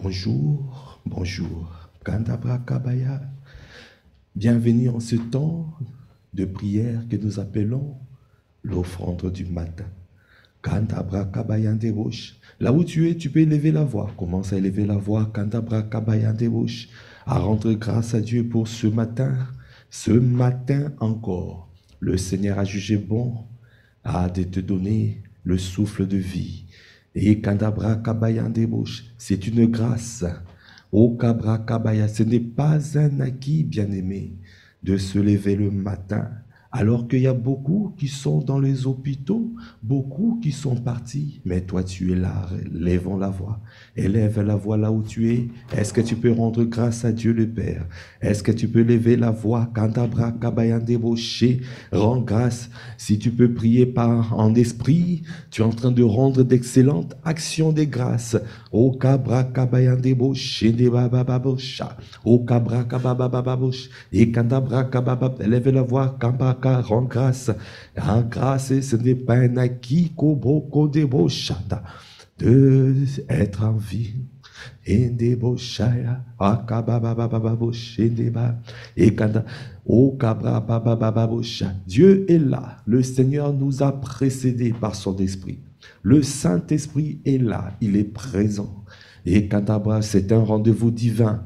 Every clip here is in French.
Bonjour, bonjour. Kandabra Kabaya. Bienvenue en ce temps de prière que nous appelons l'offrande du matin. Kandabra Kabaya Ndebosh. Là où tu es, tu peux élever la voix. Commence à élever la voix. Kandabra Kabaya Ndebosh. À rendre grâce à Dieu pour ce matin. Ce matin encore, le Seigneur a jugé bon de te donner le souffle de vie. Et Kandabra Kabaya Ndebosh, c'est une grâce. Au Kabra Kabaya, ce n'est pas un acquis, bien-aimé, de se lever le matin, alors qu'il y a beaucoup qui sont dans les hôpitaux, beaucoup qui sont partis. Mais toi, tu es là, lèvons la voix. Élève la voix là où tu es. Est-ce que tu peux rendre grâce à Dieu le Père? Est-ce que tu peux lever la voix? Kandabra Kabaya Ndebosh, rends grâce. Si tu peux prier en esprit, tu es en train de rendre d'excellentes actions de grâce. O Kabra Kabaya Ndebosh, Ndebabababosha. O Kabra Kababababosh. Et Kandabra Kababab. Élève la voix. Kambaka, rends grâce. Rends grâce, ce n'est pas un acquis, Koboko Deboshata, de être en vie. Ndeboshaya. Akababababosh. Ndeba. Et Kanda. O Kabra Babababosha. Dieu est là. Le Seigneur nous a précédés par son esprit. Le Saint-Esprit est là, il est présent. Et Kandabra, c'est un rendez-vous divin.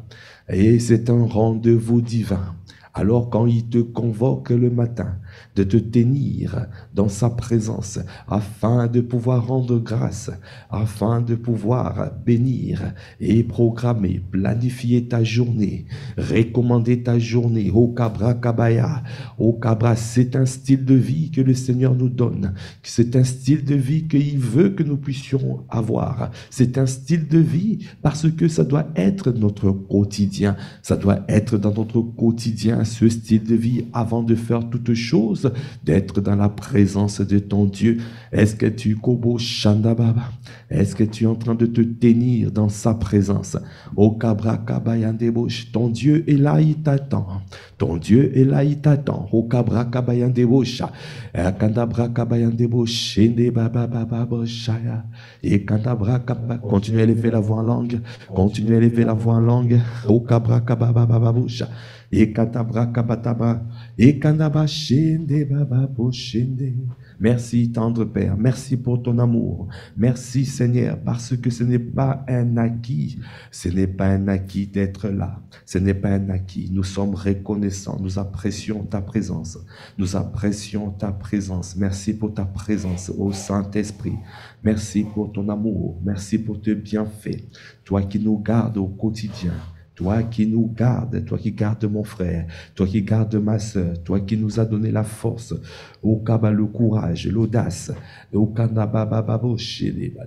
Et c'est un rendez-vous divin. Alors quand il te convoque le matin, de te tenir dans sa présence, afin de pouvoir rendre grâce, afin de pouvoir bénir et programmer, planifier ta journée, recommander ta journée, au Kabra Kabaya, au Kabra, c'est un style de vie que le Seigneur nous donne, c'est un style de vie qu'il veut que nous puissions avoir, c'est un style de vie parce que ça doit être notre quotidien, ça doit être dans notre quotidien, ce style de vie, avant de faire toutes choses, d'être dans la présence de ton Dieu. Est-ce que tu Kobo Shandababa? Est-ce que tu es en train de te tenir dans sa présence? O Kabra Kabaya Ndebosh, ton Dieu est là, il t'attend. Ton Dieu est là, il t'attend. O Kabra Kabaya Ndebosh, Kandabra Kabaya Ndebosh, Ndebabababosha, et Kandabra Kabaya. Continue à élever la voix en langue. Continue à élever la voix en langue. O Kabra Kababababosha. Et Katabra Kabataba, et Kanaba Shende Baba Boshende. Merci, tendre Père. Merci pour ton amour. Merci, Seigneur, parce que ce n'est pas un acquis. Ce n'est pas un acquis d'être là. Ce n'est pas un acquis. Nous sommes reconnaissants. Nous apprécions ta présence. Nous apprécions ta présence. Merci pour ta présence, ô Saint-Esprit. Merci pour ton amour. Merci pour tes bienfaits. Toi qui nous gardes au quotidien. Toi qui nous gardes, toi qui gardes mon frère, toi qui gardes ma sœur, toi qui nous as donné la force, au Kaba, le courage, l'audace, au Kanababababoshe,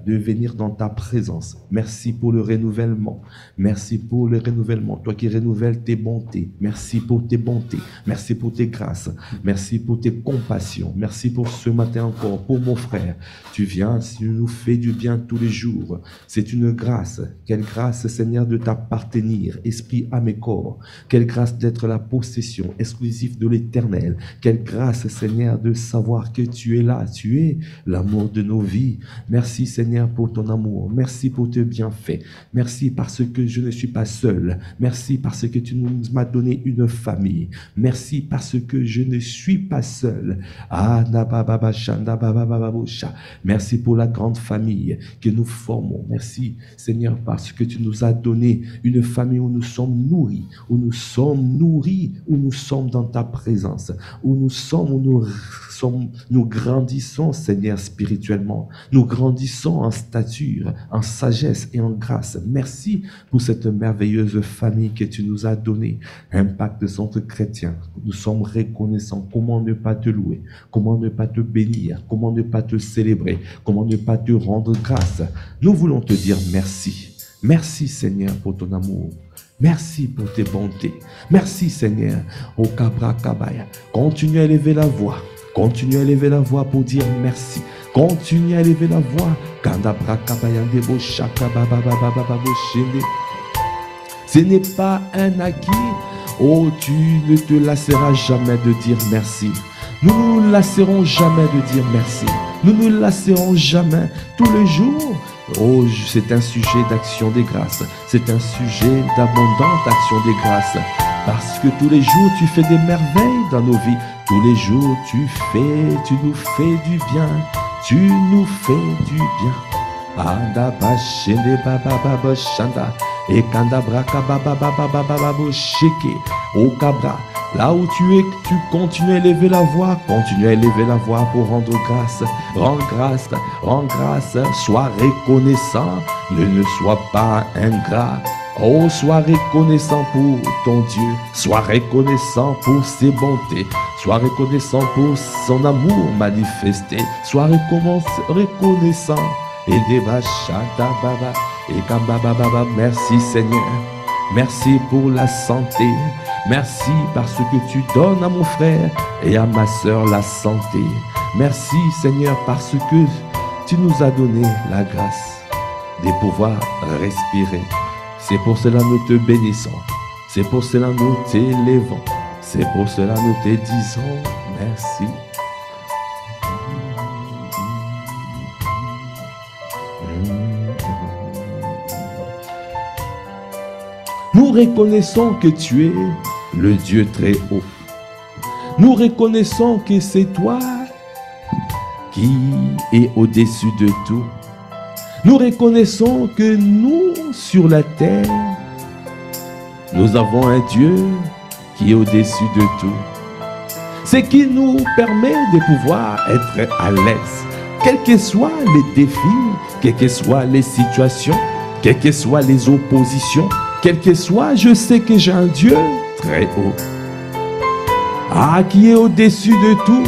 de venir dans ta présence. Merci pour le renouvellement. Merci pour le renouvellement. Toi qui renouvelles tes bontés. Merci pour tes bontés. Merci pour tes grâces. Merci pour tes compassions. Merci pour ce matin encore, pour mon frère. Tu viens, tu nous fais du bien tous les jours. C'est une grâce. Quelle grâce, Seigneur, de t'appartenir. Esprit, âme et corps. Quelle grâce d'être la possession exclusive de l'Éternel. Quelle grâce, Seigneur, de savoir que tu es là. Tu es l'amour de nos vies. Merci, Seigneur, pour ton amour. Merci pour tes bienfaits. Merci parce que je ne suis pas seul. Merci parce que tu nous m'as donné une famille. Merci parce que je ne suis pas seul. Merci pour la grande famille que nous formons. Merci, Seigneur, parce que tu nous as donné une famille où nous sommes nourris, où nous sommes dans ta présence, où nous grandissons, Seigneur, spirituellement. Nous grandissons en stature, en sagesse et en grâce. Merci pour cette merveilleuse famille que tu nous as donnée. Impact Centre Chrétien. Nous sommes reconnaissants. Comment ne pas te louer? Comment ne pas te bénir? Comment ne pas te célébrer? Comment ne pas te rendre grâce? Nous voulons te dire merci. Merci, Seigneur, pour ton amour. Merci pour tes bontés. Merci, Seigneur. Au Kabra Kabaya. Continue à élever la voix. Continue à élever la voix pour dire merci. Continue à élever la voix. Kandabra Kabaya Ndebo Shaka Baba Baba Baba Boshende. Ce n'est pas un acquis. Oh, tu ne te lasseras jamais de dire merci. Nous ne nous lasserons jamais de dire merci. Nous ne lasserons jamais tous les jours. Oh, c'est un sujet d'action des grâces. C'est un sujet d'abondante action des grâces. Parce que tous les jours, tu fais des merveilles dans nos vies. Tous les jours, tu nous fais du bien. Tu nous fais du bien. Anda bashende baba baba shanda. Et kanda braka baba baba baba sheke. Au cabra. Là où tu es, tu continues à élever la voix, continue à élever la voix pour rendre grâce, rends grâce, rends grâce, sois reconnaissant, ne sois pas ingrat. Oh, sois reconnaissant pour ton Dieu, sois reconnaissant pour ses bontés, sois reconnaissant pour son amour manifesté, sois reconnaissant. Et merci Seigneur, merci pour la santé. Merci parce que tu donnes à mon frère et à ma sœur la santé. Merci Seigneur parce que tu nous as donné la grâce de pouvoir respirer. C'est pour cela que nous te bénissons. C'est pour cela que nous t'élevons. C'est pour cela que nous te disons merci. Nous reconnaissons que tu es le Dieu très haut. Nous reconnaissons que c'est toi qui es au-dessus de tout. Nous reconnaissons que nous, sur la terre, nous avons un Dieu qui est au-dessus de tout. Ce qui nous permet de pouvoir être à l'aise, quels que soient les défis, quelles que soient les situations, quelles que soient les oppositions, quel que soit, je sais que j'ai un Dieu très haut. Ah, qui est au-dessus de tout,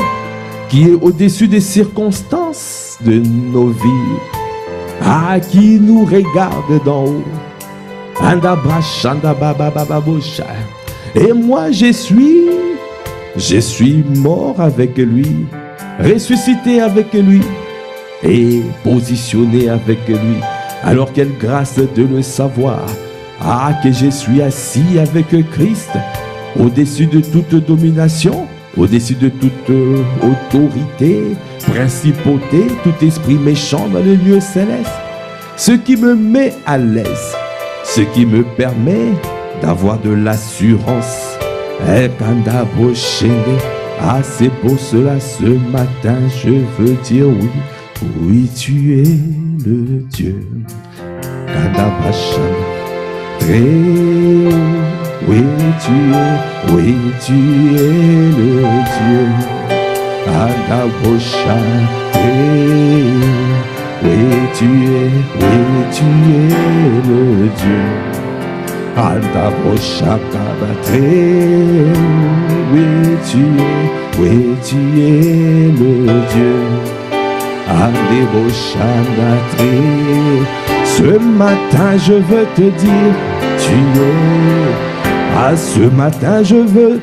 qui est au-dessus des circonstances de nos vies. Ah, qui nous regarde d'en haut. Et moi, je suis mort avec lui, ressuscité avec lui et positionné avec lui. Alors quelle grâce de le savoir. Ah, que je suis assis avec Christ, au-dessus de toute domination, au-dessus de toute autorité, principauté, tout esprit méchant dans les lieux célestes. Ce qui me met à l'aise, ce qui me permet d'avoir de l'assurance. Ah, c'est pour cela ce matin je veux dire oui, oui tu es le Dieu. Très haut, oui tu es le Dieu. Adabocha, oui tu es le Dieu. Adabocha, oui tu es le Dieu. Adabocha, ce matin je veux te dire, tu es. Ah, ce matin je veux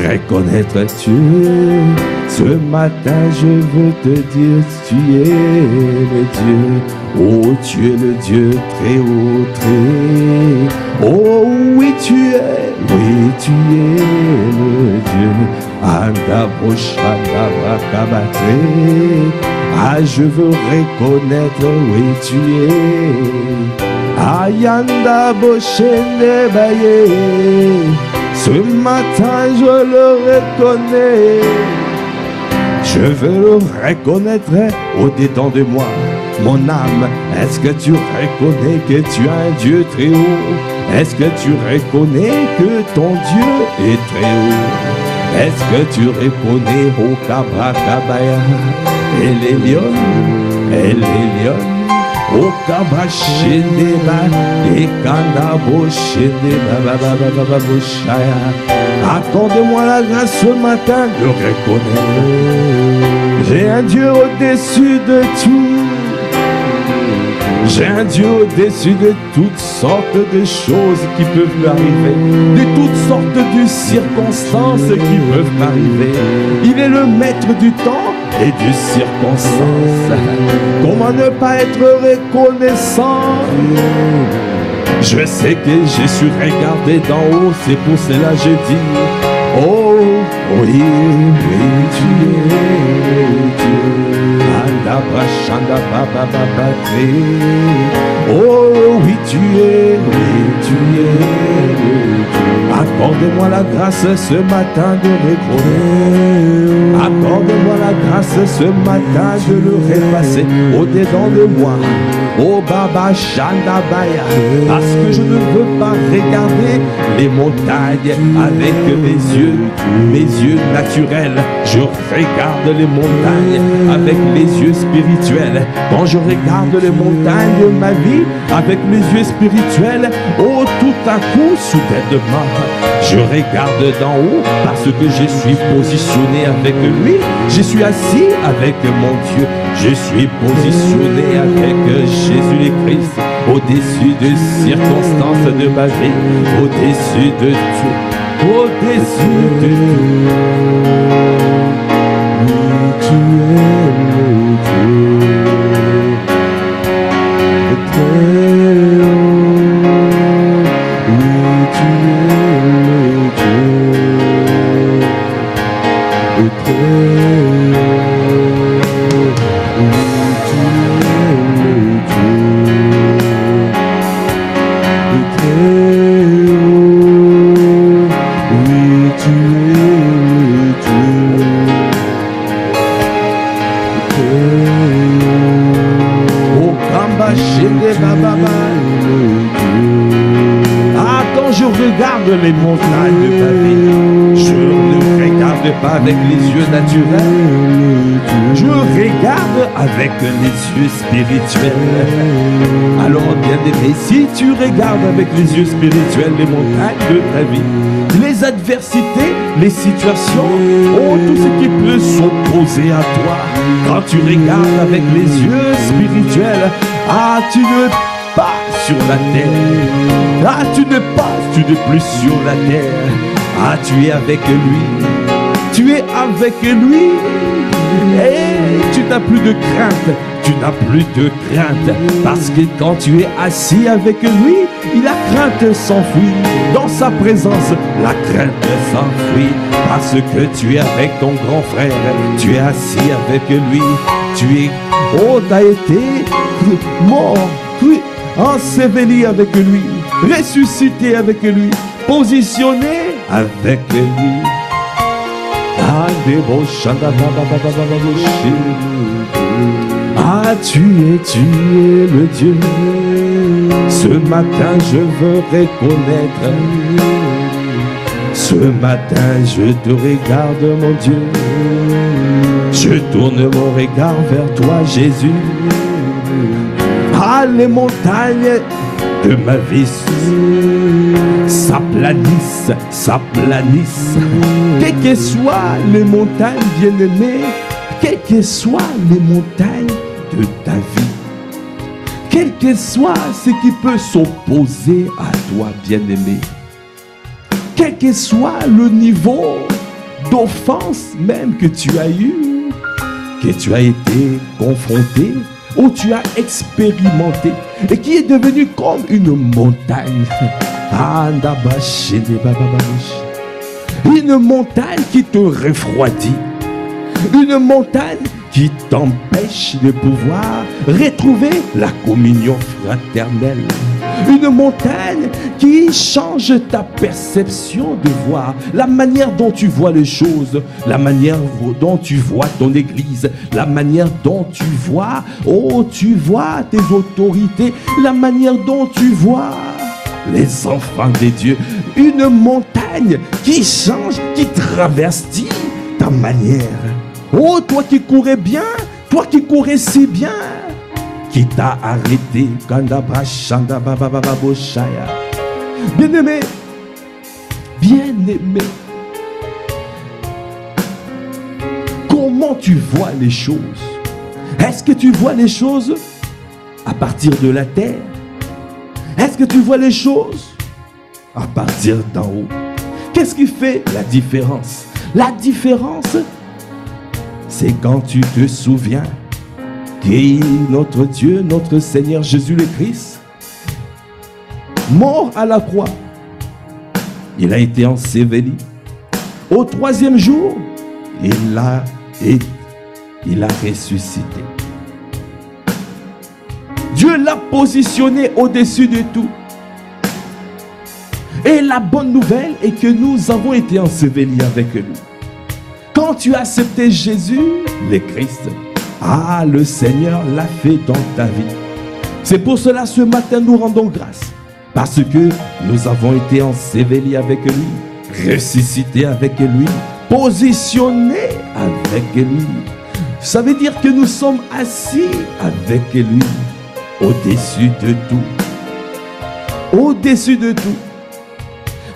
reconnaître Dieu. Ce matin je veux te dire, tu es le Dieu. Oh, tu es le Dieu très haut, très. Oh oui tu es le Dieu. Ah, je veux reconnaître, oui tu es. Ayanda Boshende Baye. Ce matin je le reconnais. Je veux le reconnaître au-dedans de moi. Mon âme, est-ce que tu reconnais que tu as un Dieu très haut? Est-ce que tu reconnais que ton Dieu est très haut? Est-ce que tu reconnais au Kabra Kabaya et les lions? O kabashindeba et kanabo shindeba bababababoshaya. Accorde-moi la grâce ce matin de reconnaître. J'ai un Dieu au-dessus de tout. J'ai un Dieu au-dessus de toutes sortes de choses qui peuvent m'arriver, de toutes sortes de circonstances qui peuvent m'arriver. Il est le maître du temps et du circonstance. Comment ne pas être reconnaissant? Je sais que je suis regardé d'en haut, c'est pour cela que je dis, oh oui, oui, tu es Dieu. Oh oui, tu es le Dieu. Accorde-moi la grâce ce matin de reconnaître. Accorde-moi la grâce ce matin de le repasser au-dedans de moi. Oh Baba Shanda Baya, parce que je ne veux pas regarder les montagnes avec mes yeux naturels. Je regarde les montagnes avec les yeux spirituels. Quand je regarde les montagnes de ma vie avec mes yeux spirituels, oh tout à coup, soudainement, je regarde d'en haut parce que je suis positionné avec lui. Je suis assis avec mon Dieu. Je suis positionné avec Jésus le Christ au-dessus des circonstances de ma vie, au-dessus de tout, au-dessus de tout. Tu es le Dieu. Je regarde les montagnes de ma vie. Je ne regarde pas avec les yeux naturels. Je regarde avec les yeux spirituels. Alors, bien-aimé, si tu regardes avec les yeux spirituels les montagnes de ta vie, les adversités, les situations, oh, tout ce qui peut s'opposer à toi, quand tu regardes avec les yeux spirituels, ah, tu ne pas sur la terre. Ah, tu n'es plus sur la terre. Ah, tu es avec lui. Tu es avec lui. Et tu n'as plus de crainte. Tu n'as plus de crainte. Parce que quand tu es assis avec lui, la crainte s'enfuit. Dans sa présence, la crainte s'enfuit. Parce que tu es avec ton grand frère. Tu es assis avec lui. Tu es, oh, tu as été mort. Enseveli avec lui, ressuscité avec lui, positionné avec lui. Ah, tu es le Dieu. Ce matin, je veux reconnaître. Ce matin, je te regarde, mon Dieu. Je tourne mon regard vers toi, Jésus. Ah, les montagnes de ma vie s'aplanissent, s'aplanissent. Quelles que soient les montagnes, bien-aimées, quelles que soient les montagnes de ta vie, quel que soit ce qui peut s'opposer à toi, bien-aimé, quel que soit le niveau d'offense même que tu as eu, que tu as été confronté, où tu as expérimenté et qui est devenu comme une montagne. Une montagne qui te refroidit. Une montagne qui t'empêche de pouvoir retrouver la communion fraternelle. Une montagne qui change ta perception de voir, la manière dont tu vois les choses, la manière dont tu vois ton église, la manière dont tu vois, oh, tu vois tes autorités, la manière dont tu vois les enfants de Dieu. Une montagne qui change, qui travestit ta manière. Oh, toi qui courais bien, toi qui courais si bien, qui t'a arrêté. Bien-aimé, bien-aimé, comment tu vois les choses? Est-ce que tu vois les choses à partir de la terre? Est-ce que tu vois les choses à partir d'en haut? Qu'est-ce qui fait la différence? La différence, c'est quand tu te souviens que notre Dieu, notre Seigneur Jésus le Christ, mort à la croix, il a été enseveli. Au troisième jour, il a ressuscité. Dieu l'a positionné au-dessus de tout. Et la bonne nouvelle est que nous avons été ensevelis avec lui. Quand tu as accepté Jésus, le Christ, le Seigneur l'a fait dans ta vie. C'est pour cela ce matin nous rendons grâce. Parce que nous avons été ensevelis avec lui, ressuscités avec lui, positionnés avec lui. Ça veut dire que nous sommes assis avec lui, au-dessus de tout. Au-dessus de tout.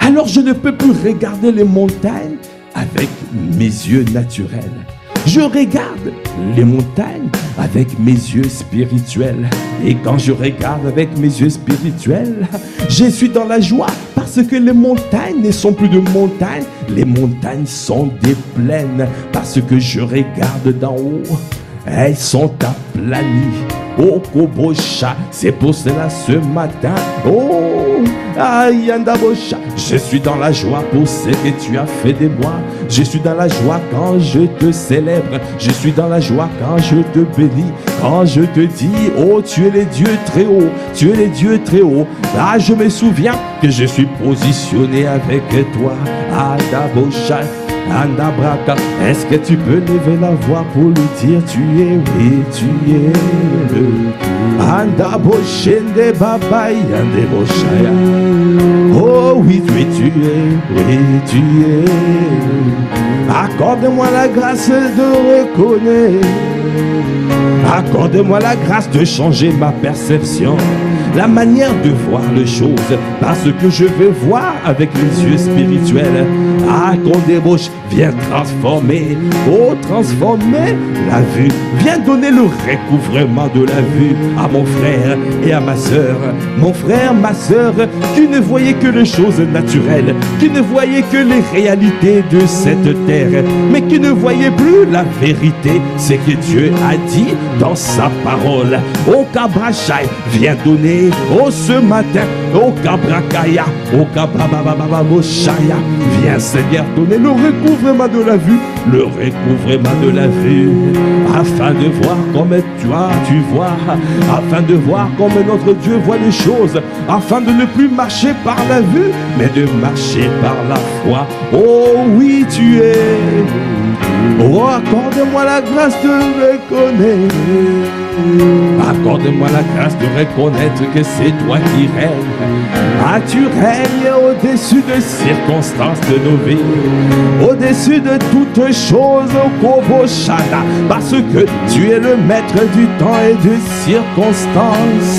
Alors je ne peux plus regarder les montagnes avec mes yeux naturels. Je regarde les montagnes avec mes yeux spirituels. Et quand je regarde avec mes yeux spirituels, je suis dans la joie parce que les montagnes ne sont plus de montagnes. Les montagnes sont des plaines parce que je regarde d'en haut. Elles sont aplanies. Oh, Kobosha, c'est pour cela ce matin. Oh, Ayandabosha, je suis dans la joie pour ce que tu as fait de moi. Je suis dans la joie quand je te célèbre. Je suis dans la joie quand je te bénis. Quand je te dis, oh, tu es le Dieu très haut. Tu es le Dieu très haut. Là, je me souviens que je suis positionné avec toi. Adabosha. Andabraka, est-ce que tu peux lever la voix pour lui dire tu es, oui, tu es le Andaboshende Babai, Andeboshaya. Oh oui, tu es. Accorde-moi la grâce de reconnaître. Accorde-moi la grâce de changer ma perception, la manière de voir les choses, parce que je veux voir avec les yeux spirituels. Condébauche, viens transformer, transformer la vue. Viens donner le recouvrement de la vue à mon frère et à ma soeur. Mon frère, ma soeur, qui ne voyait que les choses naturelles, qui ne voyait que les réalités de cette terre, mais qui ne voyait plus la vérité, c'est que Dieu a dit dans sa parole. Oh Kabrachai, viens donner, ce matin, oh Kabrakaya, oh Kabrababababoshaya, viens Seigneur donner le recouvrement de la vue, le recouvrement de la vue, afin de voir comme toi tu vois, afin de voir comme notre Dieu voit les choses, afin de ne plus marcher par la vue, mais de marcher par la foi. Oh oui, tu es. Oh, accorde-moi la grâce de reconnaître. Accorde-moi la grâce de reconnaître que c'est toi qui règnes. Tu règnes au-dessus des circonstances de nos vies, au-dessus de toutes choses, Koboshana, parce que tu es le maître du temps et des circonstances.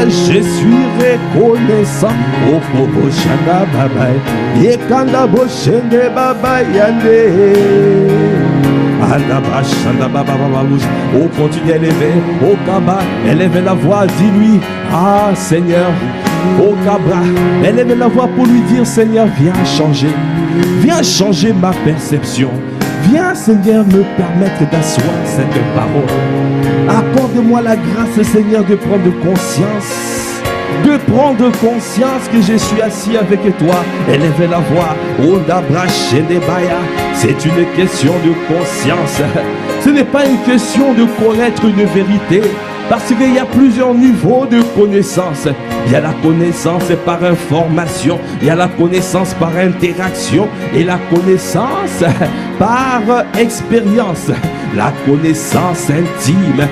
Je suis reconnaissant. Oh Koboshana Babai, Yekanda Boshende Babai Yande. Oh, continue à élever. Oh, Kaba, élève la voix, dis-lui, Seigneur. Oh, Kabra, élève la voix pour lui dire, Seigneur, viens changer ma perception. Viens, Seigneur, me permettre d'asseoir cette parole. Accorde-moi la grâce, Seigneur, de prendre conscience que je suis assis avec toi. Élevez la voix. C'est une question de conscience. Ce n'est pas une question de connaître une vérité, parce qu'il y a plusieurs niveaux de connaissance. Il y a la connaissance par information, il y a la connaissance par interaction et la connaissance par expérience. La connaissance intime,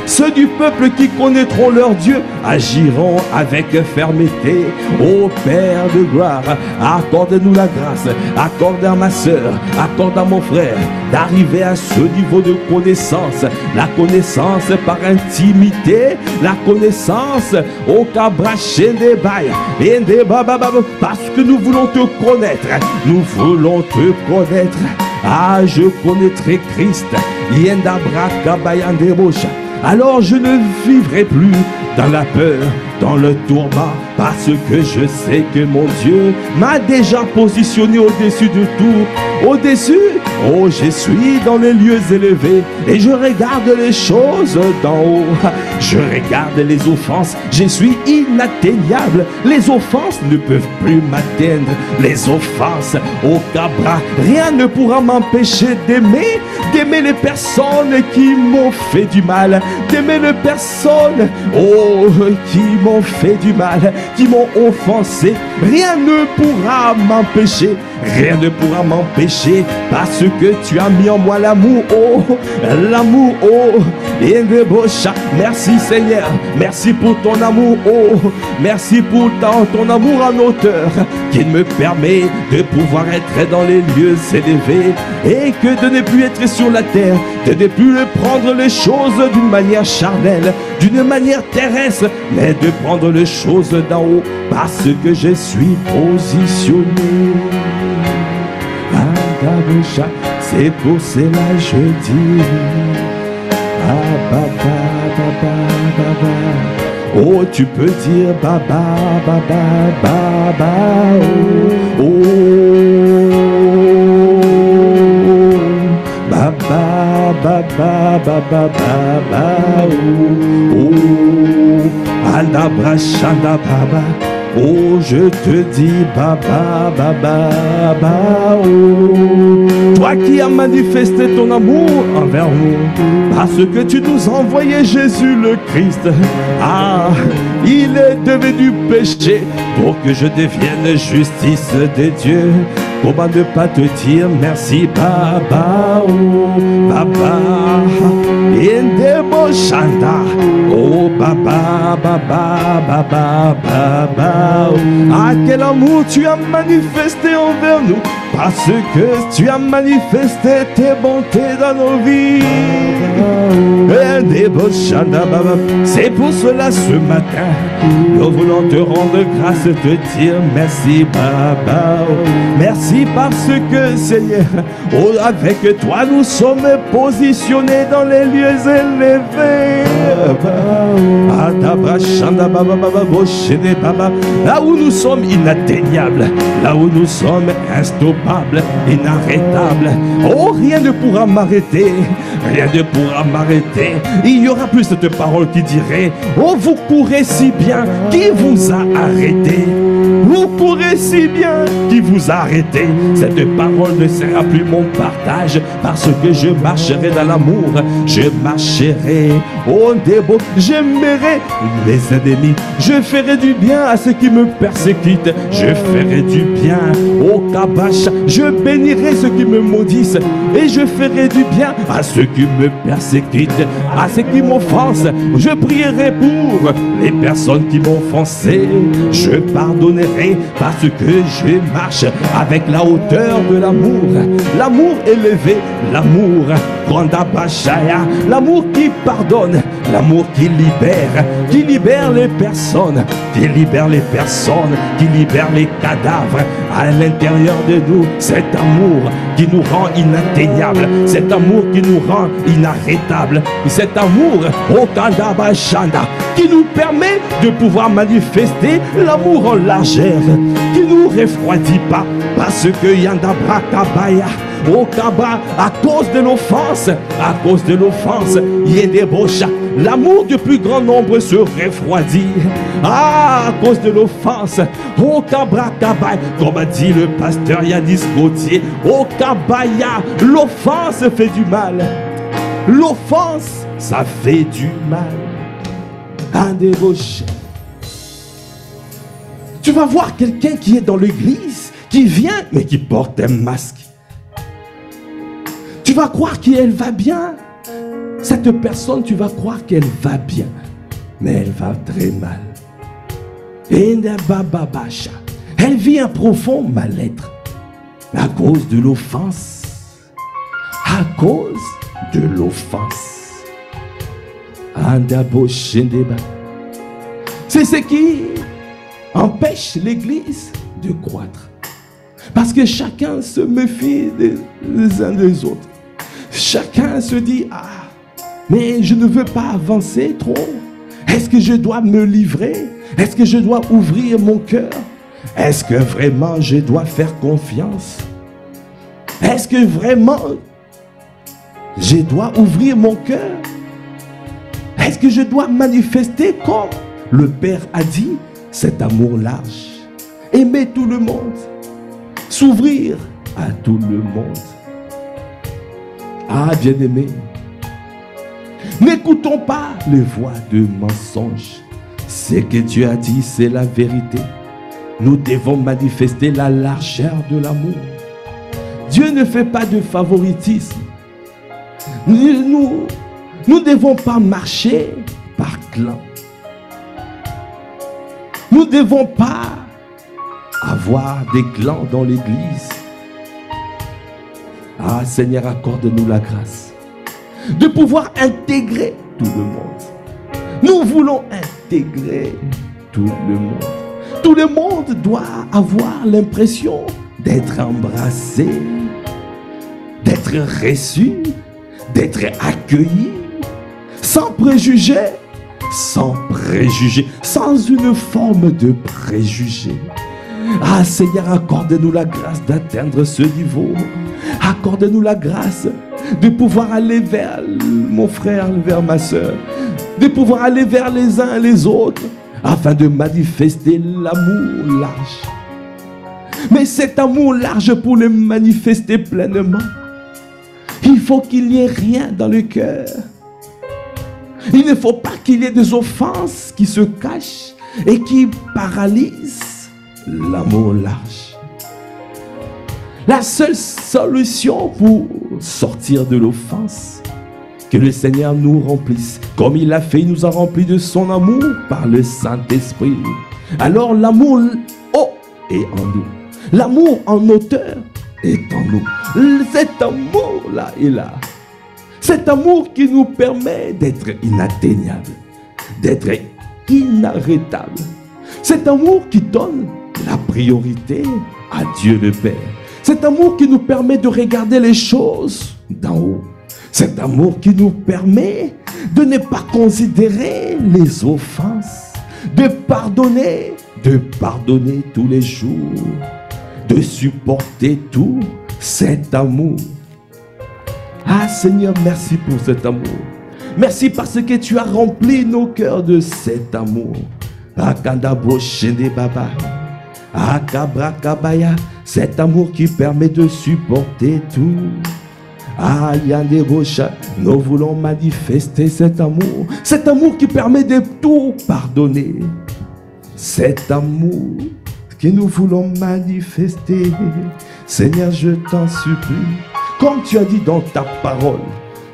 ceux du peuple qui connaîtront leur Dieu agiront avec fermeté. Ô Père de gloire, accorde-nous la grâce, accorde à ma soeur, accorde à mon frère d'arriver à ce niveau de connaissance. La connaissance par intimité, la connaissance au Kabrachende Baya, parce que nous voulons te connaître, je connaîtrai Christ. Alors je ne vivrai plus dans la peur, dans le tourment, parce que je sais que mon Dieu m'a déjà positionné au-dessus de tout, au-dessus Oh, je suis dans les lieux élevés et je regarde les choses d'en haut. Je regarde les offenses, je suis inatteignable. Les offenses ne peuvent plus m'atteindre. Les offenses, oh cabra, rien ne pourra m'empêcher d'aimer les personnes qui m'ont fait du mal, d'aimer les personnes, oh, qui m'ont fait du mal, qui m'ont offensé. Rien ne pourra m'empêcher, rien ne pourra m'empêcher, parce que tu as mis en moi l'amour, oh, l'amour, oh, et le beau chat. Merci Seigneur, merci pour ton amour, oh, merci pour ton amour en hauteur, qui me permet de pouvoir être dans les lieux élevés, et que de ne plus être sur la terre, de ne plus prendre les choses d'une manière charnelle, d'une manière terrestre, mais de prendre les choses d'en haut, parce que je suis positionné. C'est pour cela que je dis baba, baba, baba. Oh, tu peux dire baba, baba, baba, oh, oh. Baba, baba, baba, baba, oh, oh. Alabra, shanda, baba. Oh, je te dis baba, baba, baba, oh. Toi qui as manifesté ton amour envers nous, parce que tu nous as envoyé Jésus le Christ. Ah, il est devenu péché pour que je devienne justice de Dieu. Comment ne pas te dire merci baba, oh, baba. Indemo chanda, oh baba, baba, baba, baba. Ah, quel amour tu as manifesté envers nous, parce que tu as manifesté tes bontés dans nos vies. C'est pour cela ce matin, nous voulons te rendre grâce, te dire merci baba. Merci parce que Seigneur, oh, avec toi nous sommes positionnés dans les lieux élevés. Là où nous sommes inatteignables, là où nous sommes instoppables, inarrêtables. Oh, rien ne pourra m'arrêter, rien ne pourra m'arrêter. Il y aura plus cette parole qui dirait: oh, vous courez si bien, qui vous a arrêté? Vous courez si bien, qui vous a arrêté? Cette parole ne sera plus mon partage, parce que je marcherai dans l'amour. Je marcherai au débo, j'aimerai les ennemis. Je ferai du bien à ceux qui me persécutent. Je ferai du bien au kabash. Je bénirai ceux qui me maudissent. Et je ferai du bien à ceux qui me persécutent, à ceux qui m'offensent. Je prierai pour les personnes qui m'ont offensé. Je pardonnerai parce que je marche avec la hauteur de l'amour. L'amour élevé, l'amour Grandabashaya, l'amour qui pardonne, l'amour qui libère les personnes, qui libère les personnes, qui libère les cadavres à l'intérieur de nous. Cet amour qui nous rend inatteignables, cet amour qui nous rend inarrêtables, cet amour au Kandabashanda qui nous permet de pouvoir manifester l'amour en largeur, qui nous refroidit pas, parce que Yandabra Kabaya, au Kaba, à cause de l'offense, Yedebosha, l'amour du plus grand nombre se refroidit. Ah, à cause de l'offense, au Kabra Kabaya, comme a dit le pasteur Yanis Gauthier, au Kabaya, l'offense fait du mal. L'offense, ça fait du mal. Tu vas voir quelqu'un qui est dans l'église, qui vient, mais qui porte un masque. Tu vas croire qu'elle va bien. Cette personne, tu vas croire qu'elle va bien, mais elle va très mal. Elle vit un profond mal-être à cause de l'offense. À cause de l'offense. C'est ce qui empêche l'église de croître. Parce que chacun se méfie des uns des autres. Chacun se dit: ah, mais je ne veux pas avancer trop. Est-ce que je dois me livrer? Est-ce que je dois ouvrir mon cœur? Est-ce que vraiment je dois faire confiance? Est-ce que vraiment je dois ouvrir mon cœur? Est-ce que je dois manifester comme le Père a dit, cet amour large? Aimer tout le monde, s'ouvrir à tout le monde. Ah, bien-aimé, n'écoutons pas les voix de mensonges. Ce que Dieu a dit, c'est la vérité. Nous devons manifester la largeur de l'amour. Dieu ne fait pas de favoritisme. Nous ne devons pas marcher par clan. Nous ne devons pas avoir des clans dans l'église. Ah Seigneur, accorde-nous la grâce de pouvoir intégrer tout le monde. Nous voulons intégrer tout le monde. Tout le monde doit avoir l'impression d'être embrassé, d'être reçu, d'être accueilli, sans préjugés, sans une forme de préjugé. Ah Seigneur, accorde-nous la grâce d'atteindre ce niveau. Accorde-nous la grâce de pouvoir aller vers mon frère, vers ma soeur, de pouvoir aller vers les uns et les autres, afin de manifester l'amour large. Mais cet amour large, pour le manifester pleinement, il faut qu'il n'y ait rien dans le cœur. Il ne faut pas qu'il y ait des offenses qui se cachent et qui paralysent l'amour large. La seule solution pour sortir de l'offense, que le Seigneur nous remplisse. Comme il l'a fait, il nous a remplis de son amour par le Saint-Esprit. Alors l'amour est en nous. L'amour en auteur est en nous. Cet amour-là est là. Cet amour qui nous permet d'être inatteignable, d'être inarrêtable. Cet amour qui donne la priorité à Dieu le Père. Cet amour qui nous permet de regarder les choses d'en haut. Cet amour qui nous permet de ne pas considérer les offenses, de pardonner tous les jours, de supporter tout cet amour. Ah Seigneur, merci pour cet amour. Merci parce que tu as rempli nos cœurs de cet amour. Cet amour qui permet de supporter tout. Ah, Yandebosha, nous voulons manifester cet amour qui permet de tout pardonner. Cet amour que nous voulons manifester. Seigneur, je t'en supplie, comme tu as dit dans ta parole,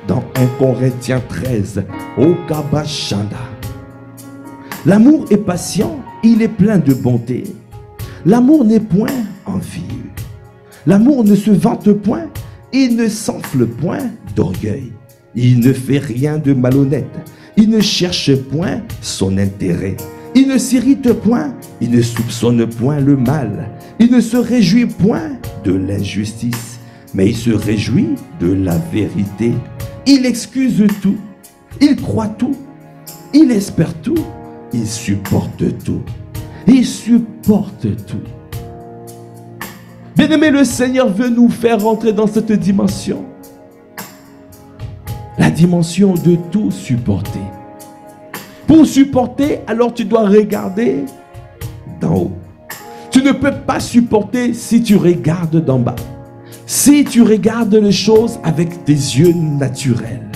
dans 1 Corinthiens 13, au Kabashanda. L'amour est patient, il est plein de bonté. L'amour n'est point envieux. L'amour ne se vante point. Il ne s'enfle point d'orgueil. Il ne fait rien de malhonnête. Il ne cherche point son intérêt. Il ne s'irrite point. Il ne soupçonne point le mal. Il ne se réjouit point de l'injustice, mais il se réjouit de la vérité. Il excuse tout. Il croit tout. Il espère tout. Il supporte tout. Il supporte tout. Bien-aimé, le Seigneur veut nous faire rentrer dans cette dimension. La dimension de tout supporter. Pour supporter, alors tu dois regarder d'en haut. Tu ne peux pas supporter si tu regardes d'en bas. Si tu regardes les choses avec tes yeux naturels,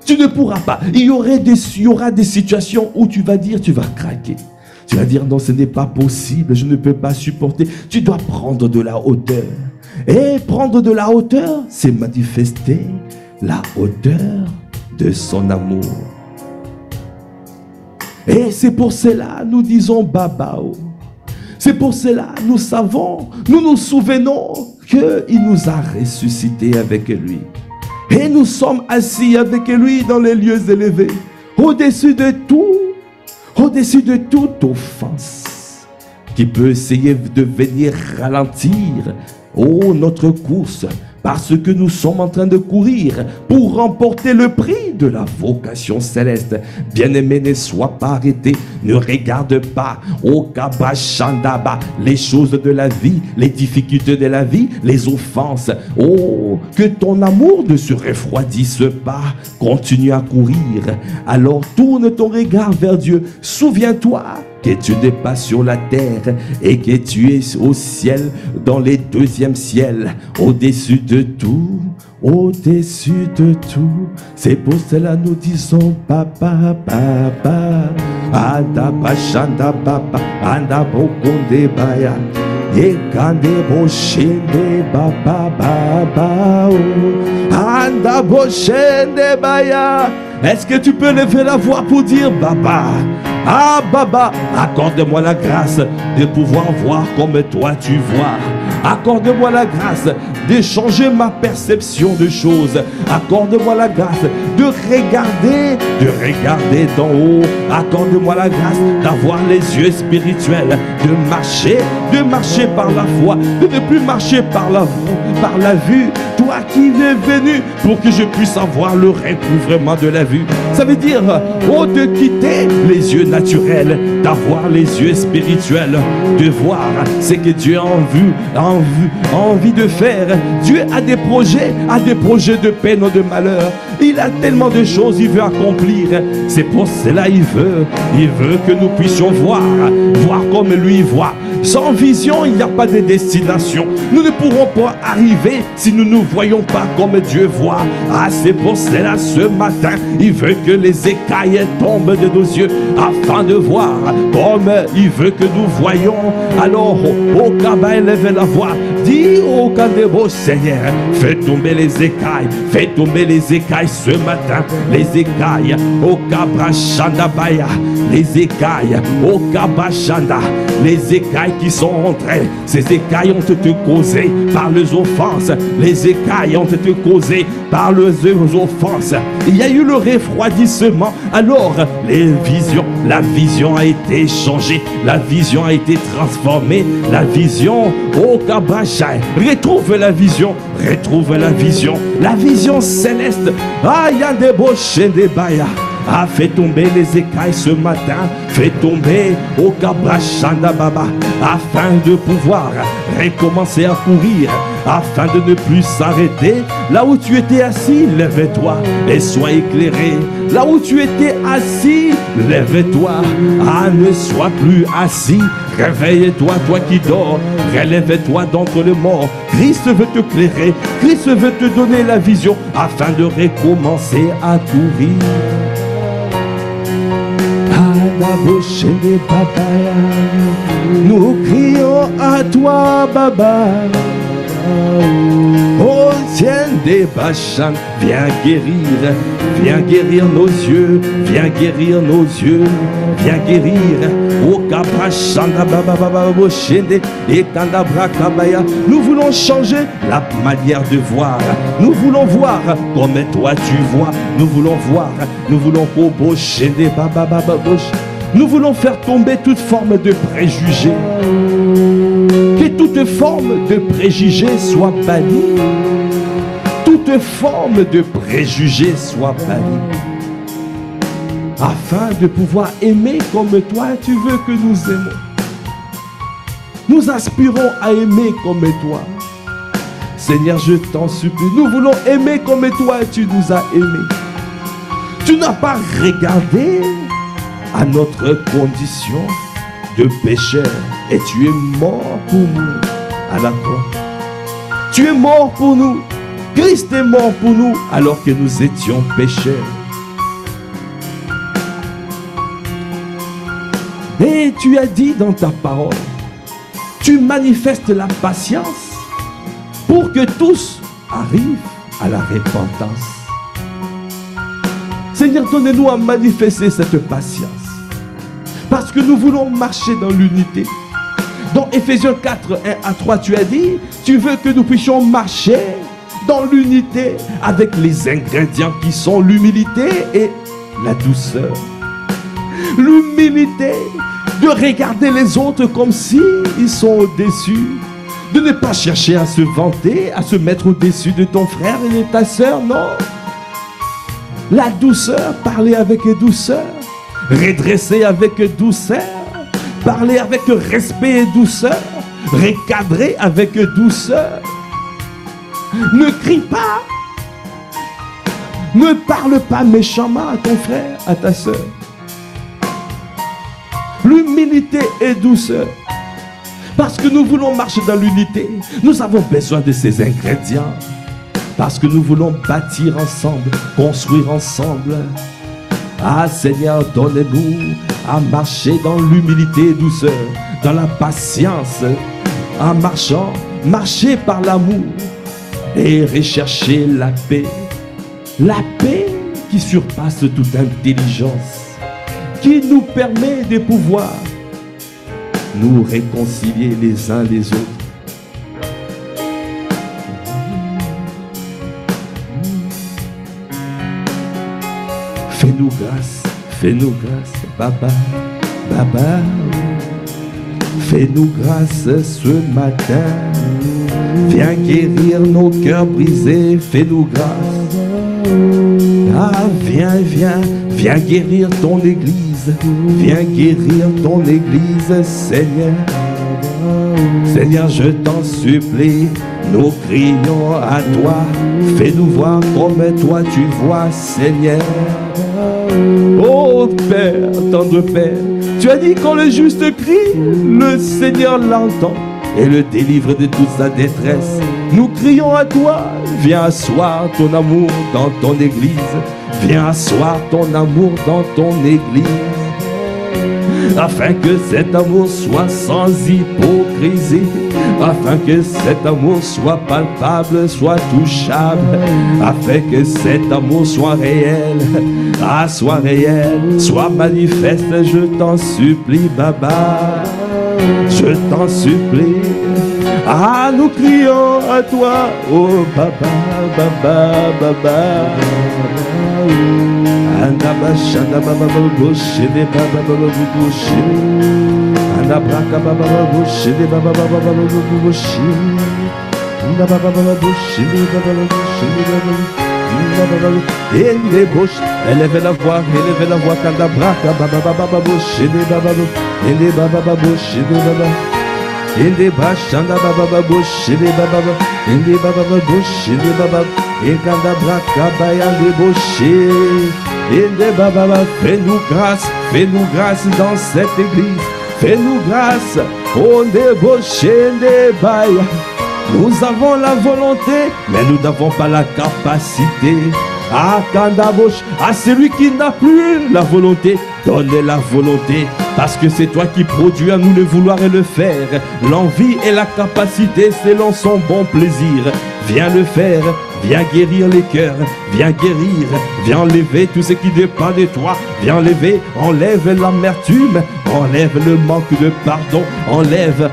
tu ne pourras pas. Il y aura des situations où tu vas craquer. Tu vas dire non, ce n'est pas possible, je ne peux pas supporter. Tu dois prendre de la hauteur. Et prendre de la hauteur, c'est manifester la hauteur de son amour. Et c'est pour cela nous disons Babao. C'est pour cela nous savons, nous nous souvenons qu'il nous a ressuscités avec lui. Et nous sommes assis avec lui dans les lieux élevés, au-dessus de toute offense qui peut essayer de venir ralentir notre course parce que nous sommes en train de courir pour remporter le prix de la vocation céleste. Bien-aimé, ne sois pas arrêté, ne regarde pas au kabachandaba, les choses de la vie, les difficultés de la vie, les offenses. Oh, que ton amour ne se refroidisse pas, continue à courir. Alors tourne ton regard vers Dieu, souviens-toi que tu n'es pas sur la terre et que tu es au ciel, dans les deuxièmes ciels, au-dessus de tout, au-dessus de tout. C'est pour cela nous disons papa, papa, anda bachanda papa, anda bokonde baya, et kande boshende papa baba, anda boshende baya. Est-ce que tu peux lever la voix pour dire Baba? Ah Baba, accorde-moi la grâce de pouvoir voir comme toi tu vois. Accorde-moi la grâce de changer ma perception de choses. Accorde-moi la grâce de regarder d'en haut. Accorde-moi la grâce d'avoir les yeux spirituels, de marcher par la foi, de ne plus marcher par la vue. Toi qui es venu pour que je puisse avoir le recouvrement de la vue. Ça veut dire, de quitter les yeux naturels, d'avoir les yeux spirituels, de voir ce que Dieu a envie de faire. Dieu a des projets de peine ou de malheur. Il a tellement de choses qu'il veut accomplir. C'est pour cela il veut que nous puissions voir comme lui voit. Sans vision, il n'y a pas de destination. Nous ne pourrons pas arriver si nous ne voyons pas comme Dieu voit. Ah, c'est pour cela ce matin, il veut que les écailles tombent de nos yeux afin de voir comme il veut que nous voyons. Alors, au Kaba, élève la voix. Dis au Kandebo, Seigneur, fais tomber les écailles ce matin. Les écailles au Kabra Baya, les écailles au Kabashanda, les écailles qui sont entrées. Ces écailles ont été causées par les offenses. Les écailles ont été causées par les offenses. Il y a eu le refroidissement. Alors, la vision a été changée. La vision a été transformée. La vision au Kabashai. Retrouve la vision céleste. Ah, il y a des bochés des baya. Ah, fais tomber les écailles ce matin, fais tomber au Kabrachanda Baba, afin de pouvoir recommencer à courir, afin de ne plus s'arrêter. Là où tu étais assis, lève-toi et sois éclairé. Là où tu étais assis, lève-toi. Ah, ne sois plus assis. Réveille-toi, toi qui dors. Relève-toi d'entre les morts. Christ veut te éclairer. Christ veut te donner la vision afin de recommencer à courir. Nous crions à toi, Baba. Oh, tiens des bachans, viens guérir nos yeux, viens guérir nos yeux, viens guérir. Oh, Kabrachanda Baba Baba Boshende et Kandabra Kabaya. Nous voulons changer la manière de voir. Nous voulons voir comme toi tu vois. Nous voulons Boshende Baba Baba Bosh. Nous voulons faire tomber toute forme de préjugés. Que toute forme de préjugés soit bannie. Toute forme de préjugés soit bannie. Afin de pouvoir aimer comme toi tu veux que nous aimons. Nous aspirons à aimer comme toi. Seigneur, je t'en supplie. Nous voulons aimer comme toi tu nous as aimés. Tu n'as pas regardé à notre condition de pécheur et tu es mort pour nous à la croix. Tu es mort pour nous. Christ est mort pour nous alors que nous étions pécheurs. Et tu as dit dans ta parole, tu manifestes la patience pour que tous arrivent à la repentance. Seigneur, donnez-nous à manifester cette patience. Parce que nous voulons marcher dans l'unité. Dans Éphésiens 4, 1 à 3, tu as dit, tu veux que nous puissions marcher dans l'unité avec les ingrédients qui sont l'humilité et la douceur. L'humilité de regarder les autres comme si ils sont au-dessus. de ne pas chercher à se vanter, à se mettre au-dessus de ton frère et de ta sœur, non. La douceur, parler avec douceur, redresser avec douceur, parler avec respect et douceur, recadrer avec douceur. Ne crie pas, ne parle pas méchamment à ton frère, à ta sœur. L'humilité et douceur. Parce que nous voulons marcher dans l'unité, nous avons besoin de ces ingrédients. Parce que nous voulons bâtir ensemble, construire ensemble. Ah Seigneur, donne-nous à marcher dans l'humilité et douceur, dans la patience, en marchant, marcher par l'amour et rechercher la paix qui surpasse toute intelligence, qui nous permet de pouvoir nous réconcilier les uns les autres. Fais-nous grâce, Baba, Baba. Fais-nous grâce ce matin. Viens guérir nos cœurs brisés, fais-nous grâce. Ah, viens guérir ton église. Viens guérir ton église, Seigneur. Seigneur, je t'en supplie, nous crions à toi. Fais-nous voir comme toi tu vois, Seigneur. Oh Père, tendre Père, tu as dit quand le juste crie, le Seigneur l'entend et le délivre de toute sa détresse. Nous crions à toi, viens asseoir ton amour dans ton église. Viens asseoir ton amour dans ton église. Afin que cet amour soit sans hypocrisie, afin que cet amour soit palpable, soit touchable, afin que cet amour soit réel, soit réel, soit manifeste, je t'en supplie, Baba, je t'en supplie. Ah, nous crions à toi, oh Baba, Baba, Baba. Andaba shanda baba bushi de baba bushi. Andabraka baba bushi de baba bushi. Andaba baba bushi de baba bushi. Et les bouches, élevez la voix, Kandabraka baba bushi de baba. Et les baba bushi de baba. Et les bashanda baba bushi de baba. Et les baba bushi de baba. Et Kandabraka baya de bushi. Et Baba, fais-nous grâce dans cette église. Fais-nous grâce, on débauche des bails. Nous avons la volonté, mais nous n'avons pas la capacité. À Kandabosh, à celui qui n'a plus la volonté, donne la volonté. Parce que c'est toi qui produis à nous le vouloir et le faire. L'envie et la capacité selon son bon plaisir. Viens le faire. Viens guérir les cœurs, viens guérir, viens enlever tout ce qui dépend de toi, viens enlève l'amertume, enlève le manque de pardon, enlève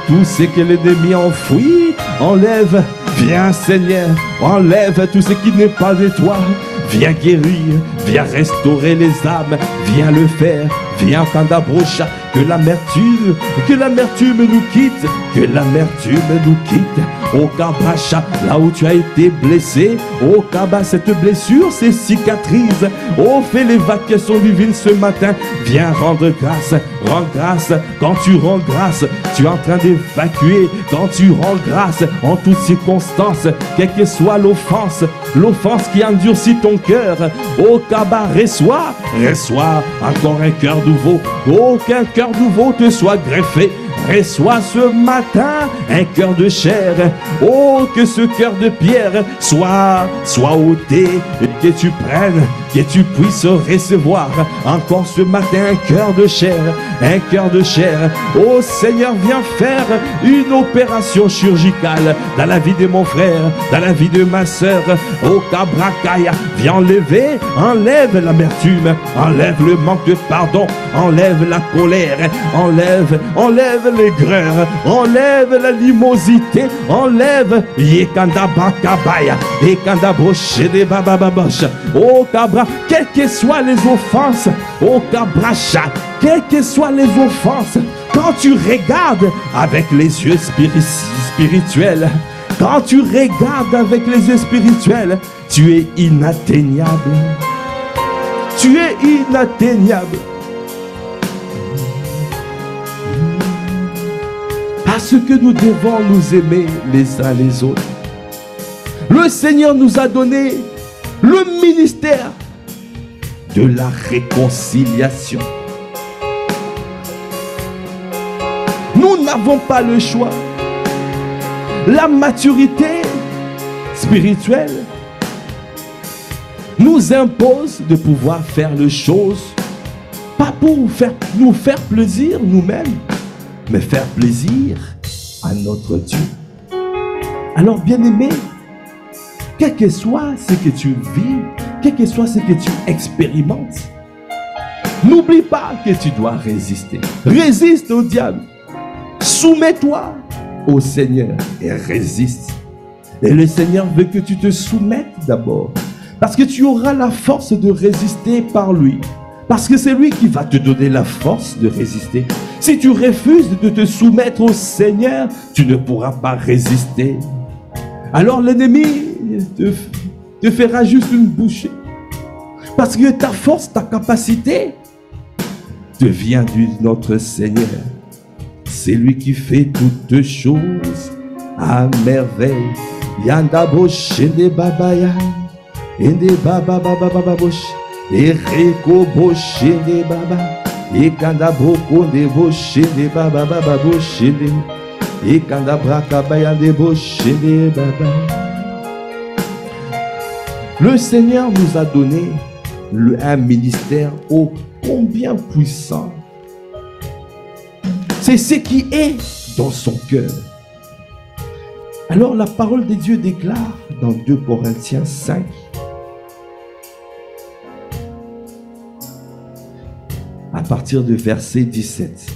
tout ce que l'ennemi enfoui, enlève, viens Seigneur, enlève tout ce qui n'est pas de toi, viens guérir, viens restaurer les âmes, viens le faire, viens Kandabrocha, que l'amertume nous quitte, que l'amertume nous quitte. Au Kabacha, là où tu as été blessé, au Kaba, cette blessure, ces cicatrices, oh, fais l'évacuation divine ce matin, viens rendre grâce, rends grâce, quand tu rends grâce, tu es en train d'évacuer, quand tu rends grâce, en toutes circonstances, quelle que soit l'offense qui endurcit ton cœur, au Kaba, reçois encore un cœur nouveau, aucun cœur nouveau te soit greffé. Reçois ce matin un cœur de chair. Oh, que ce cœur de pierre soit ôté, et que tu prennes, que tu puisses recevoir encore ce matin un cœur de chair, un cœur de chair. Oh Seigneur, viens faire une opération chirurgicale dans la vie de mon frère, dans la vie de ma soeur. Oh Kabrakaya, viens enlève l'amertume, enlève le manque de pardon, enlève la colère, enlève l'aigreur, enlève l'animosité, enlève Yekanda Bakabaya, Yekanda Brochede Babababosh. Oh Kabra, quelles que soient les offenses, oh Kabracha, quelles que soient les offenses, Quand tu regardes avec les yeux spirituels, quand tu regardes avec les yeux spirituels, tu es inatteignable. Tu es inatteignable. Parce que nous devons nous aimer les uns les autres. Le Seigneur nous a donné le ministère de la réconciliation. Nous n'avons pas le choix. La maturité spirituelle nous impose de pouvoir faire les choses, pas pour nous faire plaisir nous-mêmes, mais faire plaisir à notre Dieu. Alors, bien-aimé, quel que soit ce que tu vis, quel que soit ce que tu expérimentes, n'oublie pas que tu dois résister. Résiste au diable. Soumets-toi au Seigneur et résiste. Et le Seigneur veut que tu te soumettes d'abord, parce que tu auras la force de résister par lui. Parce que c'est lui qui va te donner la force de résister. Si tu refuses de te soumettre au Seigneur, tu ne pourras pas résister. Alors l'ennemi te fera juste une bouchée. Parce que ta force, ta capacité devient de notre Seigneur. C'est lui qui fait toutes choses à merveille. Yanda bosh ende babaya, ende baba baba baba bosh, ereko bosh ende baba, ekanda boko de bosh ende baba baba bosh ende, ekanda braka baya de bosh ende baba. Le Seigneur nous a donné un ministère ô combien puissant. C'est ce qui est dans son cœur. Alors la parole de Dieu déclare dans 2 Corinthiens 5, à partir du verset 17.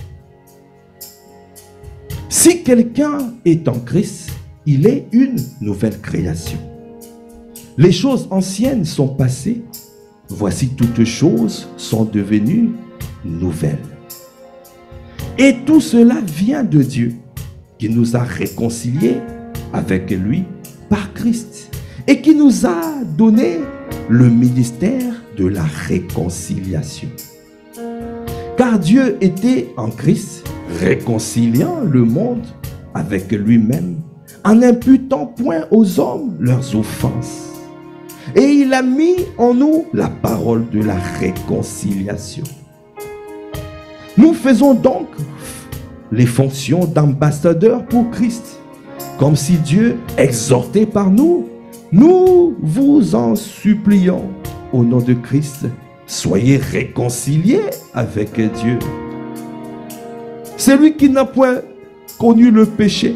Si quelqu'un est en Christ, il est une nouvelle création. Les choses anciennes sont passées, voici toutes choses sont devenues nouvelles. Et tout cela vient de Dieu, qui nous a réconciliés avec lui par Christ, et qui nous a donné le ministère de la réconciliation. Car Dieu était en Christ, réconciliant le monde avec lui-même, en n'imputant point aux hommes leurs offenses. Et il a mis en nous la parole de la réconciliation. Nous faisons donc les fonctions d'ambassadeurs pour Christ, comme si Dieu exhortait par nous. Nous vous en supplions, au nom de Christ, soyez réconciliés avec Dieu. Celui qui n'a point connu le péché,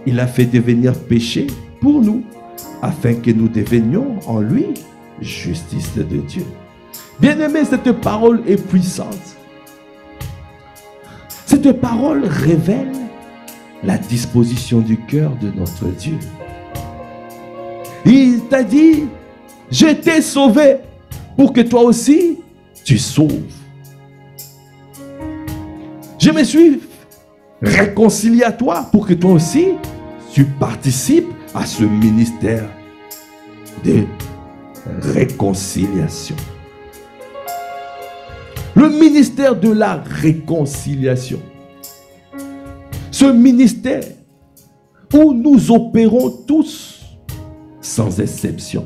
il a fait devenir péché pour nous, afin que nous devenions en lui justice de Dieu. Bien-aimé, cette parole est puissante. Cette parole révèle la disposition du cœur de notre Dieu. Il t'a dit, je t'ai sauvé pour que toi aussi, tu sauves. Je me suis réconcilié à toi pour que toi aussi, tu participes à ce ministère de réconciliation. Le ministère de la réconciliation. Ce ministère où nous opérons tous sans exception.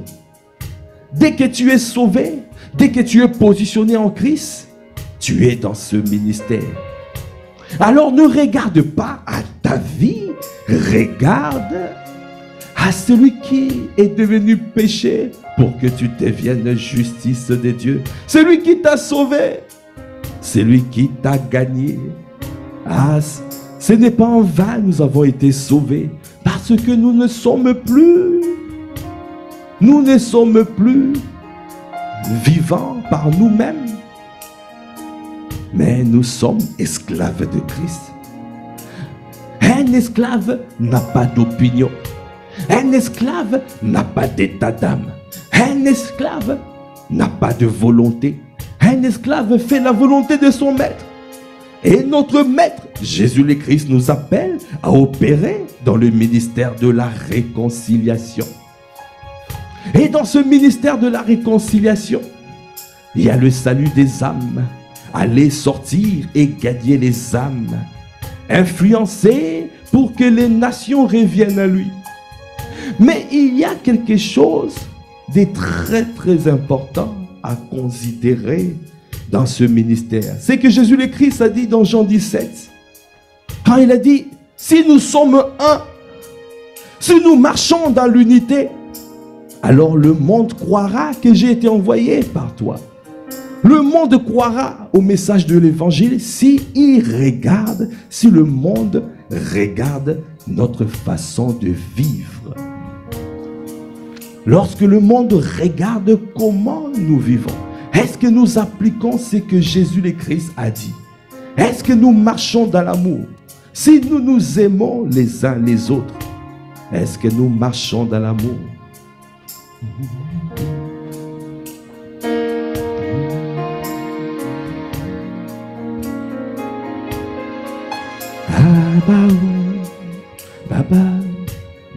Dès que tu es sauvé, dès que tu es positionné en Christ, tu es dans ce ministère. Alors ne regarde pas à ta vie, regarde à celui qui est devenu péché pour que tu deviennes justice de Dieu. Celui qui t'a sauvé, celui qui t'a gagné. Ah, ce n'est pas en vain nous avons été sauvés, parce que nous ne sommes plus vivants par nous-mêmes, mais nous sommes esclaves de Christ. Un esclave n'a pas d'opinion. Un esclave n'a pas d'état d'âme. Un esclave n'a pas de volonté. Un esclave fait la volonté de son maître. Et notre maître Jésus le Christ nous appelle à opérer dans le ministère de la réconciliation. Et dans ce ministère de la réconciliation, il y a le salut des âmes. Aller sortir et gagner les âmes. Influencer pour que les nations reviennent à lui. Mais il y a quelque chose de très très important à considérer dans ce ministère. C'est que Jésus le Christ a dit dans Jean 17, quand il a dit, si nous sommes un, si nous marchons dans l'unité, alors le monde croira que j'ai été envoyé par toi. Le monde croira au message de l'évangile si le monde regarde notre façon de vivre. Lorsque le monde regarde comment nous vivons, est-ce que nous appliquons ce que Jésus le Christ a dit? Est-ce que nous marchons dans l'amour? Si nous nous aimons les uns les autres, est-ce que nous marchons dans l'amour? Baba,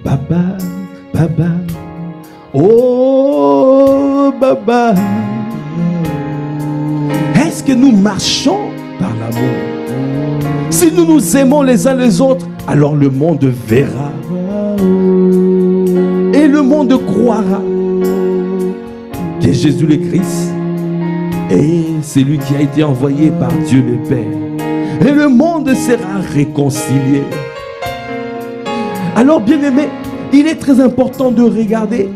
baba, baba, oh baba. Est-ce que nous marchons par l'amour? Si nous nous aimons les uns les autres, alors le monde verra. Et le monde croira que Jésus le Christ est celui qui a été envoyé par Dieu le Père. Et le monde sera réconcilié. Alors, bien-aimés, il est très important de regarder.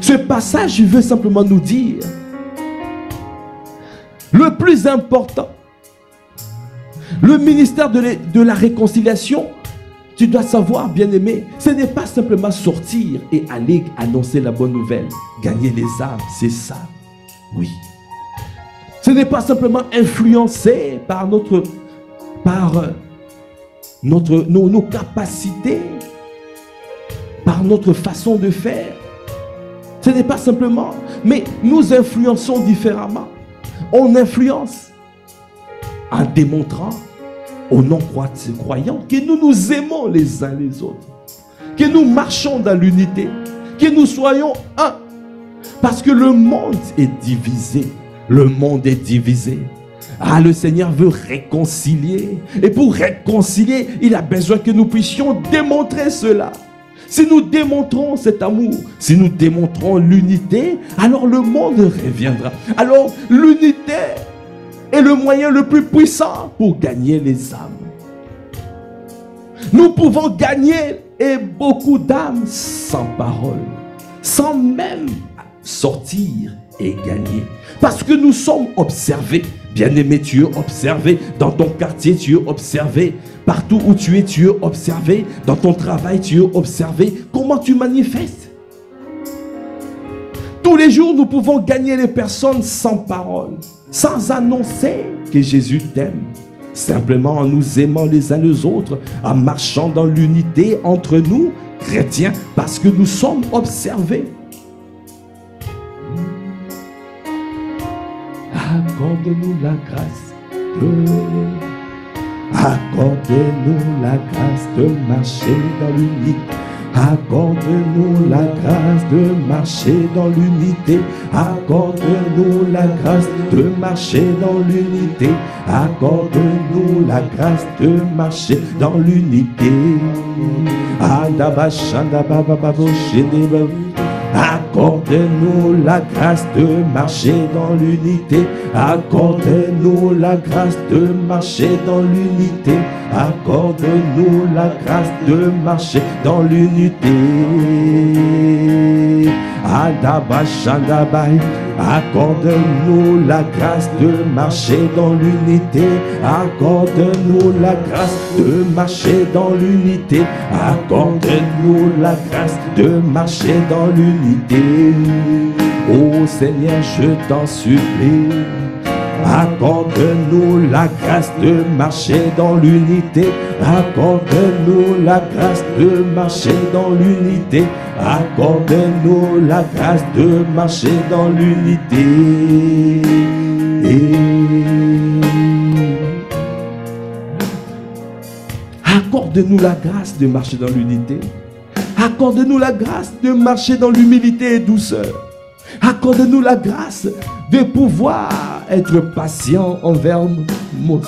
Ce passage veut simplement nous dire le plus important. Le ministère de la réconciliation, tu dois savoir, bien-aimé, ce n'est pas simplement sortir et aller annoncer la bonne nouvelle, gagner les âmes, c'est ça. Oui. Ce n'est pas simplement influencer par nos capacités, par notre façon de faire. Ce n'est pas simplement, mais nous influençons différemment. On influence en démontrant aux non-croyants que nous nous aimons les uns les autres, que nous marchons dans l'unité, que nous soyons un. Parce que le monde est divisé. Le monde est divisé. Ah, le Seigneur veut réconcilier. Et pour réconcilier, il a besoin que nous puissions démontrer cela. Si nous démontrons cet amour, si nous démontrons l'unité, alors le monde reviendra. Alors l'unité est le moyen le plus puissant pour gagner les âmes. Nous pouvons gagner beaucoup d'âmes sans parole, sans même sortir et gagner. Parce que nous sommes observés. Bien-aimé, tu es observé. Dans ton quartier, tu es observé. Partout où tu es observé. Dans ton travail, tu es observé. Comment tu manifestes? Tous les jours, nous pouvons gagner les personnes sans parole, sans annoncer que Jésus t'aime. Simplement en nous aimant les uns les autres, en marchant dans l'unité entre nous, chrétiens, parce que nous sommes observés. Accorde-nous la grâce accorde-nous la grâce de marcher dans l'unité. Accorde-nous la grâce de marcher dans l'unité. Accorde-nous la grâce de marcher dans l'unité. Accorde-nous la grâce de marcher dans l'unité. Accorde-nous la grâce de marcher dans l'unité. Accorde-nous la grâce de marcher dans l'unité. Accorde-nous la grâce de marcher dans l'unité. Accorde-nous la grâce de marcher dans l'unité. Accorde-nous la grâce de marcher dans l'unité. Accorde-nous la grâce de marcher dans l'unité. Ô Seigneur, je t'en supplie. Accorde-nous la grâce de marcher dans l'unité. Accorde-nous la grâce de marcher dans l'unité. Accorde-nous la grâce de marcher dans l'unité. Accorde-nous la grâce de marcher dans l'unité. Accorde-nous la grâce de marcher dans l'humilité et douceur. Accorde-nous la grâce de pouvoir être patient envers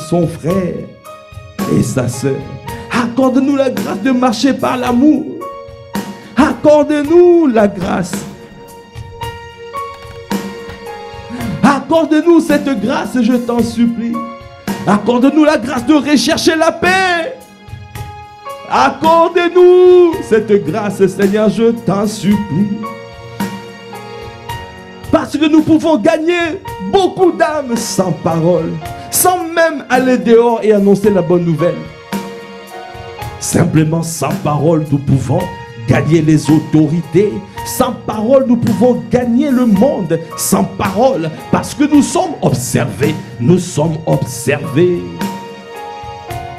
son frère et sa sœur. Accorde-nous la grâce de marcher par l'amour. Accorde-nous la grâce. Accorde-nous cette grâce, je t'en supplie. Accorde-nous la grâce de rechercher la paix. Accorde-nous cette grâce, Seigneur, je t'en supplie. Parce que nous pouvons gagner beaucoup d'âmes sans parole, sans même aller dehors et annoncer la bonne nouvelle. Simplement sans parole, nous pouvons gagner les autorités. Sans parole, nous pouvons gagner le monde. Sans parole, parce que nous sommes observés. Nous sommes observés.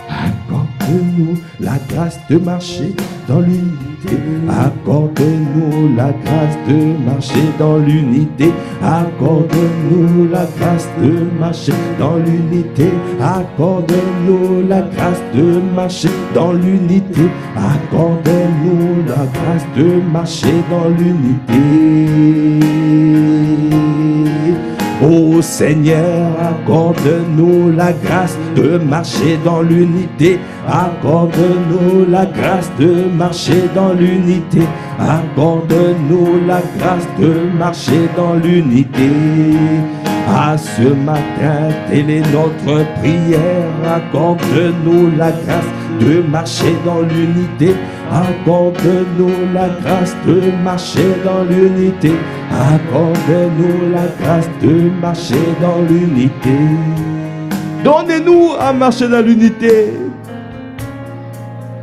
Accorde-nous la grâce de marcher dans l'unité. Accorde-nous la grâce de marcher dans l'unité. Accorde-nous la grâce de marcher dans l'unité. Accorde-nous la grâce de marcher dans l'unité. Accorde-nous la grâce de marcher dans l'unité. Ô Seigneur, accorde-nous la grâce de marcher dans l'unité. Accorde-nous la grâce de marcher dans l'unité. Accorde-nous la grâce de marcher dans l'unité. À ce matin, telle est notre prière. Accorde-nous la grâce de marcher dans l'unité. Accorde-nous la grâce de marcher dans l'unité. Accorde-nous la grâce de marcher dans l'unité. Donnez-nous à marcher dans l'unité.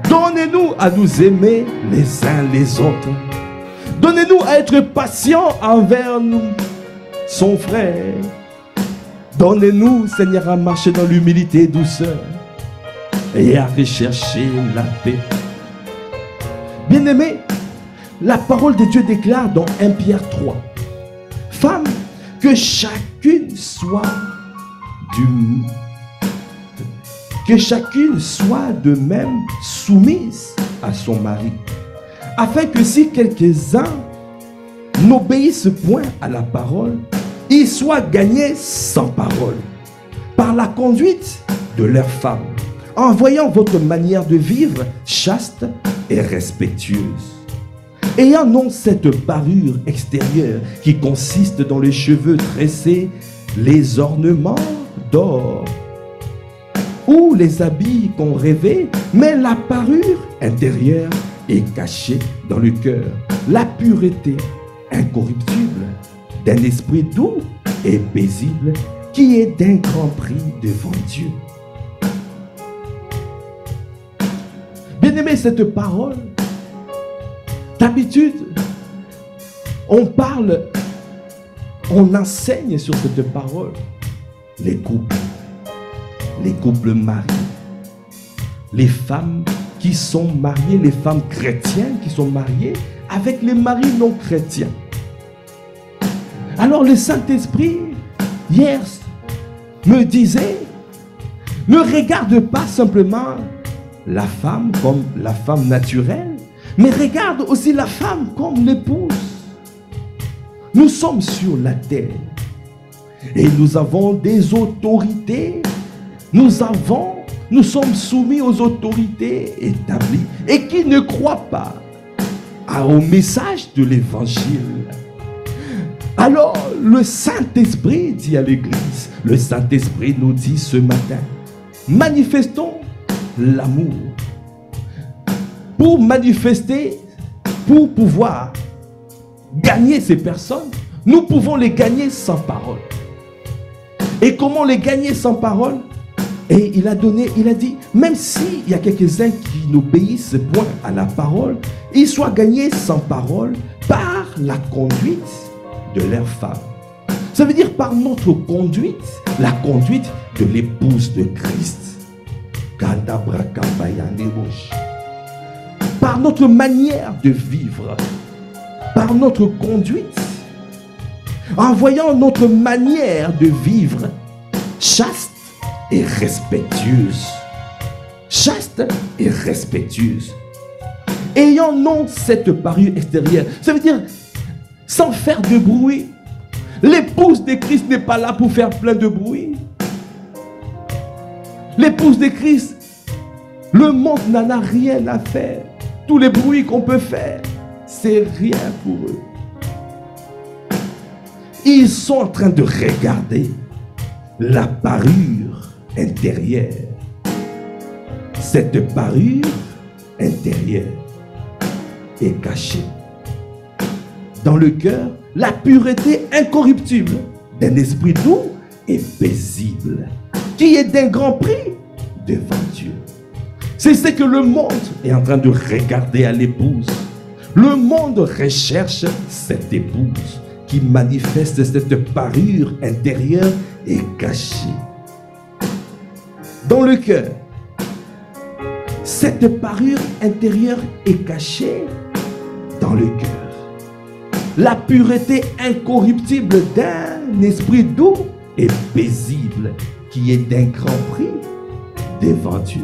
Donnez-nous à nous aimer les uns les autres. Donnez-nous à être patients envers nous, son frère. Donnez-nous, Seigneur, à marcher dans l'humilité et douceur et à rechercher la paix. Bien-aimés, la parole de Dieu déclare dans 1 Pierre 3, femme, que chacune soit de même soumise à son mari, afin que si quelques-uns n'obéissent point à la parole, ils soient gagnés sans parole, par la conduite de leurs femmes, en voyant votre manière de vivre chaste et respectueuse, ayant non cette parure extérieure qui consiste dans les cheveux tressés, les ornements d'or, ou les habits qu'on rêvait, mais la parure intérieure est cachée dans le cœur, la pureté incorruptible d'un esprit doux et paisible qui est d'un grand prix devant Dieu. Bien-aimé, cette parole, d'habitude, on parle, on enseigne sur cette parole les couples mariés, les femmes qui sont mariées, les femmes chrétiennes qui sont mariées avec les maris non chrétiens. Alors le Saint-Esprit, hier, me disait, ne regarde pas simplement la femme comme la femme naturelle, mais regarde aussi la femme comme l'épouse. Nous sommes sur la terre et nous avons des autorités. Nous sommes soumis aux autorités établies et qui ne croient pas au message de l'évangile. Alors le Saint-Esprit dit à l'Église, le Saint-Esprit nous dit ce matin, manifestons l'amour. Pour manifester, pour pouvoir gagner ces personnes, nous pouvons les gagner sans parole. Et comment les gagner sans parole? Et il a dit, même s'il y a quelques-uns qui n'obéissent point à la parole, ils soient gagnés sans parole par la conduite de leur femme. Ça veut dire par notre conduite, la conduite de l'épouse de Christ. Par notre manière de vivre, par notre conduite, en voyant notre manière de vivre chaste et respectueuse. chaste et respectueuse. Ayant non cette parure extérieure, ça veut dire sans faire de bruit. L'épouse de Christ n'est pas là pour faire plein de bruit. L'épouse de Christ, le monde n'en a rien à faire. Tous les bruits qu'on peut faire, c'est rien pour eux. Ils sont en train de regarder la parure intérieure. Cette parure intérieure est cachée dans le cœur, la pureté incorruptible d'un esprit doux et paisible, qui est d'un grand prix devant Dieu. C'est ce que le monde est en train de regarder à l'épouse. Le monde recherche cette épouse qui manifeste cette parure intérieure et cachée. Dans le cœur, cette parure intérieure est cachée dans le cœur. La pureté incorruptible d'un esprit doux et paisible qui est d'un grand prix devant Dieu.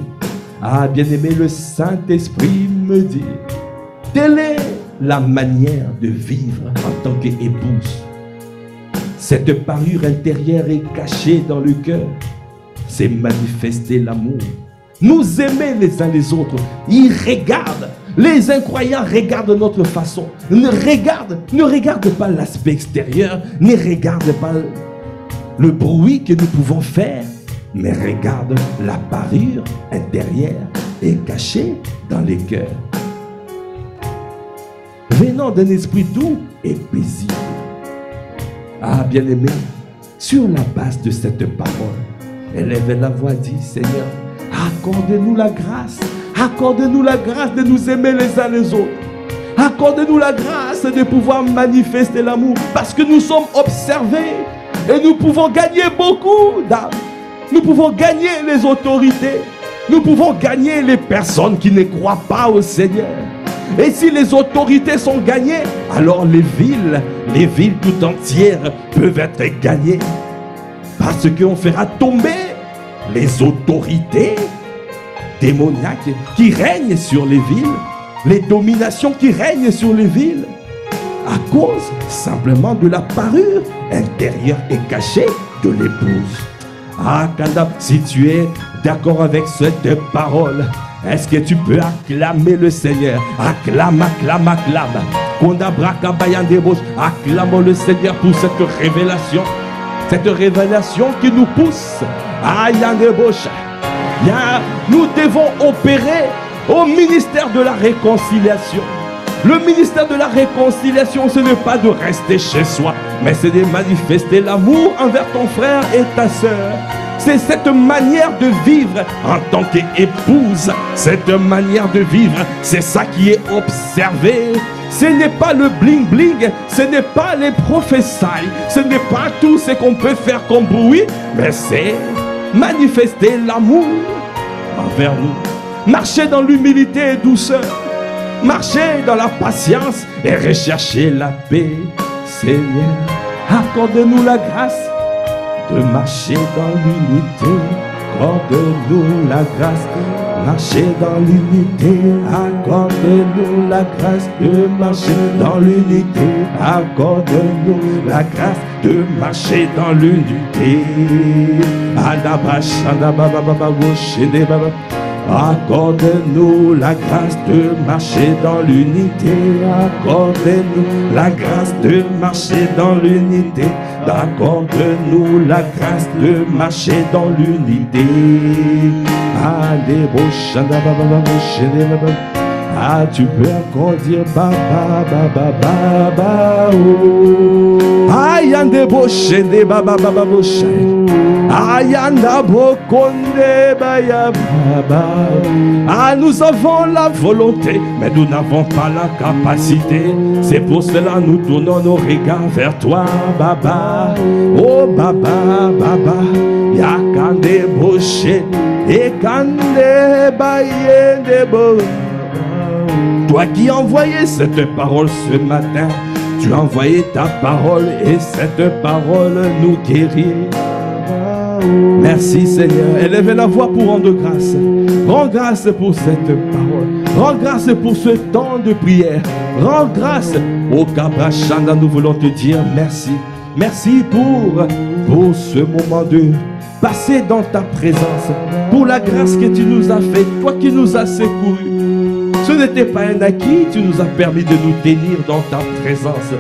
Ah, bien-aimé, le Saint-Esprit me dit, telle est la manière de vivre en tant qu'épouse. Cette parure intérieure est cachée dans le cœur. C'est manifester l'amour. Nous aimer les uns les autres. Ils regardent. Les incroyants regardent notre façon. Ne regardent pas l'aspect extérieur. Ne regardent pas le bruit que nous pouvons faire. Mais regardent la parure intérieure et cachée dans les cœurs. Venant d'un esprit doux et paisible. Ah, bien-aimé, sur la base de cette parole, élève la voix, dit, Seigneur, accorde-nous la grâce. Accorde-nous la grâce de nous aimer les uns les autres. Accorde-nous la grâce de pouvoir manifester l'amour. Parce que nous sommes observés. Et nous pouvons gagner beaucoup d'âmes. Nous pouvons gagner les autorités. Nous pouvons gagner les personnes qui ne croient pas au Seigneur. Et si les autorités sont gagnées, alors les villes tout entières peuvent être gagnées. Parce qu'on fera tomber les autorités démoniaques qui règnent sur les villes, les dominations qui règnent sur les villes, à cause simplement de la parure intérieure et cachée de l'épouse. Ah, Kanda, si tu es d'accord avec cette parole, est-ce que tu peux acclamer le Seigneur? Acclame, acclame, acclame. Acclamons le Seigneur pour cette révélation. Cette révélation qui nous pousse à Yandebosh. Nous devons opérer au ministère de la réconciliation. Le ministère de la réconciliation, ce n'est pas de rester chez soi, mais c'est de manifester l'amour envers ton frère et ta sœur. C'est cette manière de vivre en tant qu'épouse. Cette manière de vivre, c'est ça qui est observé. Ce n'est pas le bling bling, ce n'est pas les prophéties, ce n'est pas tout ce qu'on peut faire comme bruit, mais c'est manifester l'amour envers nous. Marcher dans l'humilité et douceur. Marcher dans la patience et rechercher la paix. Seigneur, accorde-nous la grâce de marcher dans l'unité. Accorde-nous la grâce de marcher dans l'unité. Accorde-nous la grâce de marcher dans l'unité. Accorde-nous la grâce de marcher dans l'unité. Accorde-nous la grâce de marcher dans l'unité. Accorde-nous la grâce de marcher dans l'unité. Accorde-nous la grâce de marcher dans l'unité. Ah, tu peux encore dire baba baba baba oh. Ayande boshende baba baba boshende. Ayanda bokonde baya baba. Ah, nous avons la volonté, mais nous n'avons pas la capacité. C'est pour cela nous tournons nos regards vers toi, baba. Oh baba baba. Yakande boshe et kande bayende bo. Toi qui as envoyé cette parole ce matin, tu as envoyé ta parole et cette parole nous guérit. Merci Seigneur. Élevez la voix pour rendre grâce. Rends grâce pour cette parole. Rends grâce pour ce temps de prière. Rends grâce. Au Kabrachanda, nous voulons te dire merci. Merci pour ce moment de passer dans ta présence. Pour la grâce que tu nous as faite. Toi qui nous as secourus. Ce n'était pas un acquis. Tu nous as permis de nous tenir dans ta présence.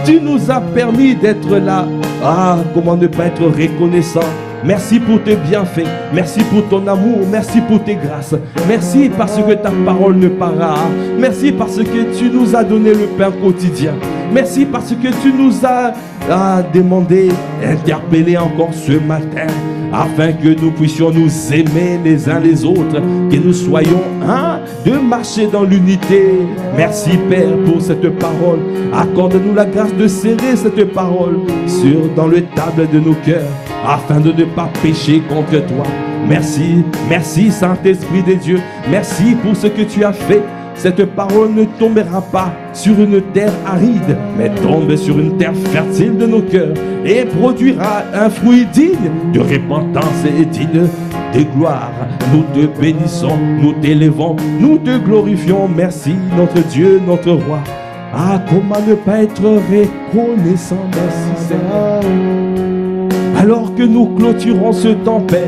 Tu nous as permis d'être là. Ah, comment ne pas être reconnaissant. Merci pour tes bienfaits. Merci pour ton amour. Merci pour tes grâces. Merci parce que ta parole ne part pas. Merci parce que tu nous as donné le pain quotidien. Merci parce que tu nous as demandé, interpellé encore ce matin, afin que nous puissions nous aimer les uns les autres, que nous soyons un, de marcher dans l'unité. Merci Père pour cette parole. Accorde-nous la grâce de serrer cette parole dans le table de nos cœurs, afin de ne pas pécher contre toi. Merci, merci Saint-Esprit de Dieu. Merci pour ce que tu as fait. Cette parole ne tombera pas sur une terre aride, mais tombe sur une terre fertile de nos cœurs et produira un fruit digne de repentance et digne de gloire. Nous te bénissons, nous t'élevons, nous te glorifions. Merci notre Dieu, notre roi. Ah, comment ne pas être reconnaissant. Merci Seigneur. Alors que nous clôturons ce temps, Père,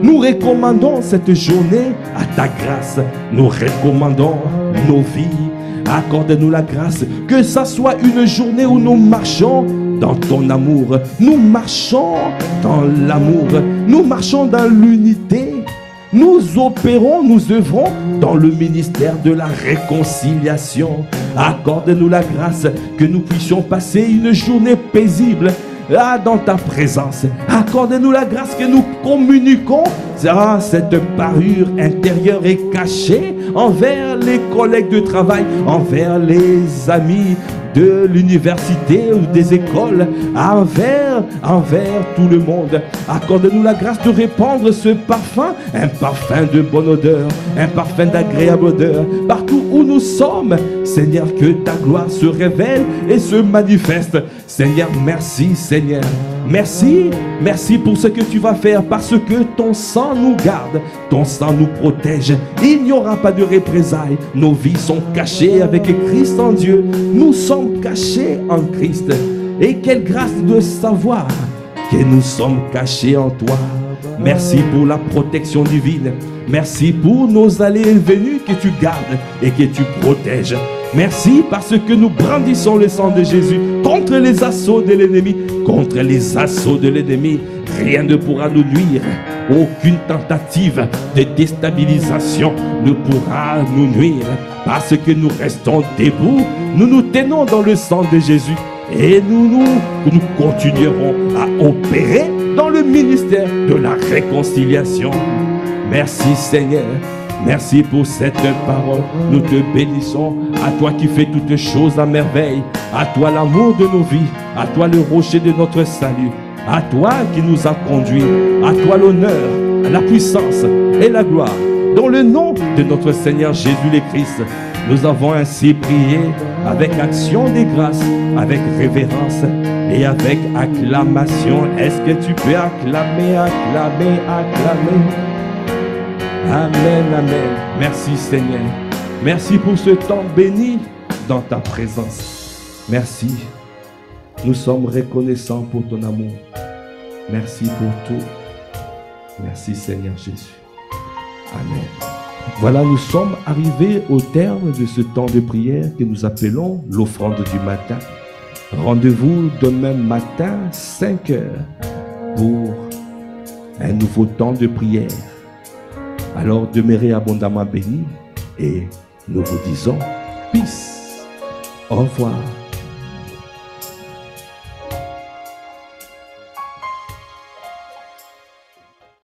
nous recommandons cette journée à ta grâce. Nous recommandons nos vies. Accorde-nous la grâce. Que ça soit une journée où nous marchons dans ton amour. Nous marchons dans l'amour. Nous marchons dans l'unité. Nous opérons, nous œuvrons dans le ministère de la réconciliation. Accorde-nous la grâce que nous puissions passer une journée paisible là dans ta présence. Accorde-nous la grâce que nous communiquons cette parure intérieure et cachée envers les collègues de travail, envers les amis de l'université ou des écoles, envers tout le monde. Accorde-nous la grâce de répandre ce parfum, un parfum de bonne odeur, un parfum d'agréable odeur, partout où nous sommes. Seigneur, que ta gloire se révèle et se manifeste. Seigneur, merci Seigneur. Merci, merci pour ce que tu vas faire, parce que ton sang nous garde, ton sang nous protège. Il n'y aura pas de représailles. Nos vies sont cachées avec Christ en Dieu. Nous sommes cachés en Christ. Et quelle grâce de savoir que nous sommes cachés en toi. Merci pour la protection divine. Merci pour nos allées et venues que tu gardes et que tu protèges. Merci parce que nous brandissons le sang de Jésus contre les assauts de l'ennemi. Contre les assauts de l'ennemi, rien ne pourra nous nuire. Aucune tentative de déstabilisation ne pourra nous nuire. Parce que nous restons debout, nous nous tenons dans le sang de Jésus. Et nous continuerons à opérer dans le ministère de la réconciliation. Merci Seigneur. Merci pour cette parole. Nous te bénissons. À toi qui fais toutes choses à merveille. À toi l'amour de nos vies. À toi le rocher de notre salut. À toi qui nous a conduits. À toi l'honneur, la puissance et la gloire. Dans le nom de notre Seigneur Jésus le Christ, nous avons ainsi prié avec action de grâce, avec révérence et avec acclamation. Est-ce que tu peux acclamer, acclamer, acclamer? Amen, amen. Merci Seigneur. Merci pour ce temps béni dans ta présence. Merci. Nous sommes reconnaissants pour ton amour. Merci pour tout. Merci Seigneur Jésus. Amen. Voilà, nous sommes arrivés au terme de ce temps de prière que nous appelons l'offrande du matin. Rendez-vous demain matin, 5 heures, pour un nouveau temps de prière. Alors demeurez abondamment bénis et nous vous disons peace. Au revoir.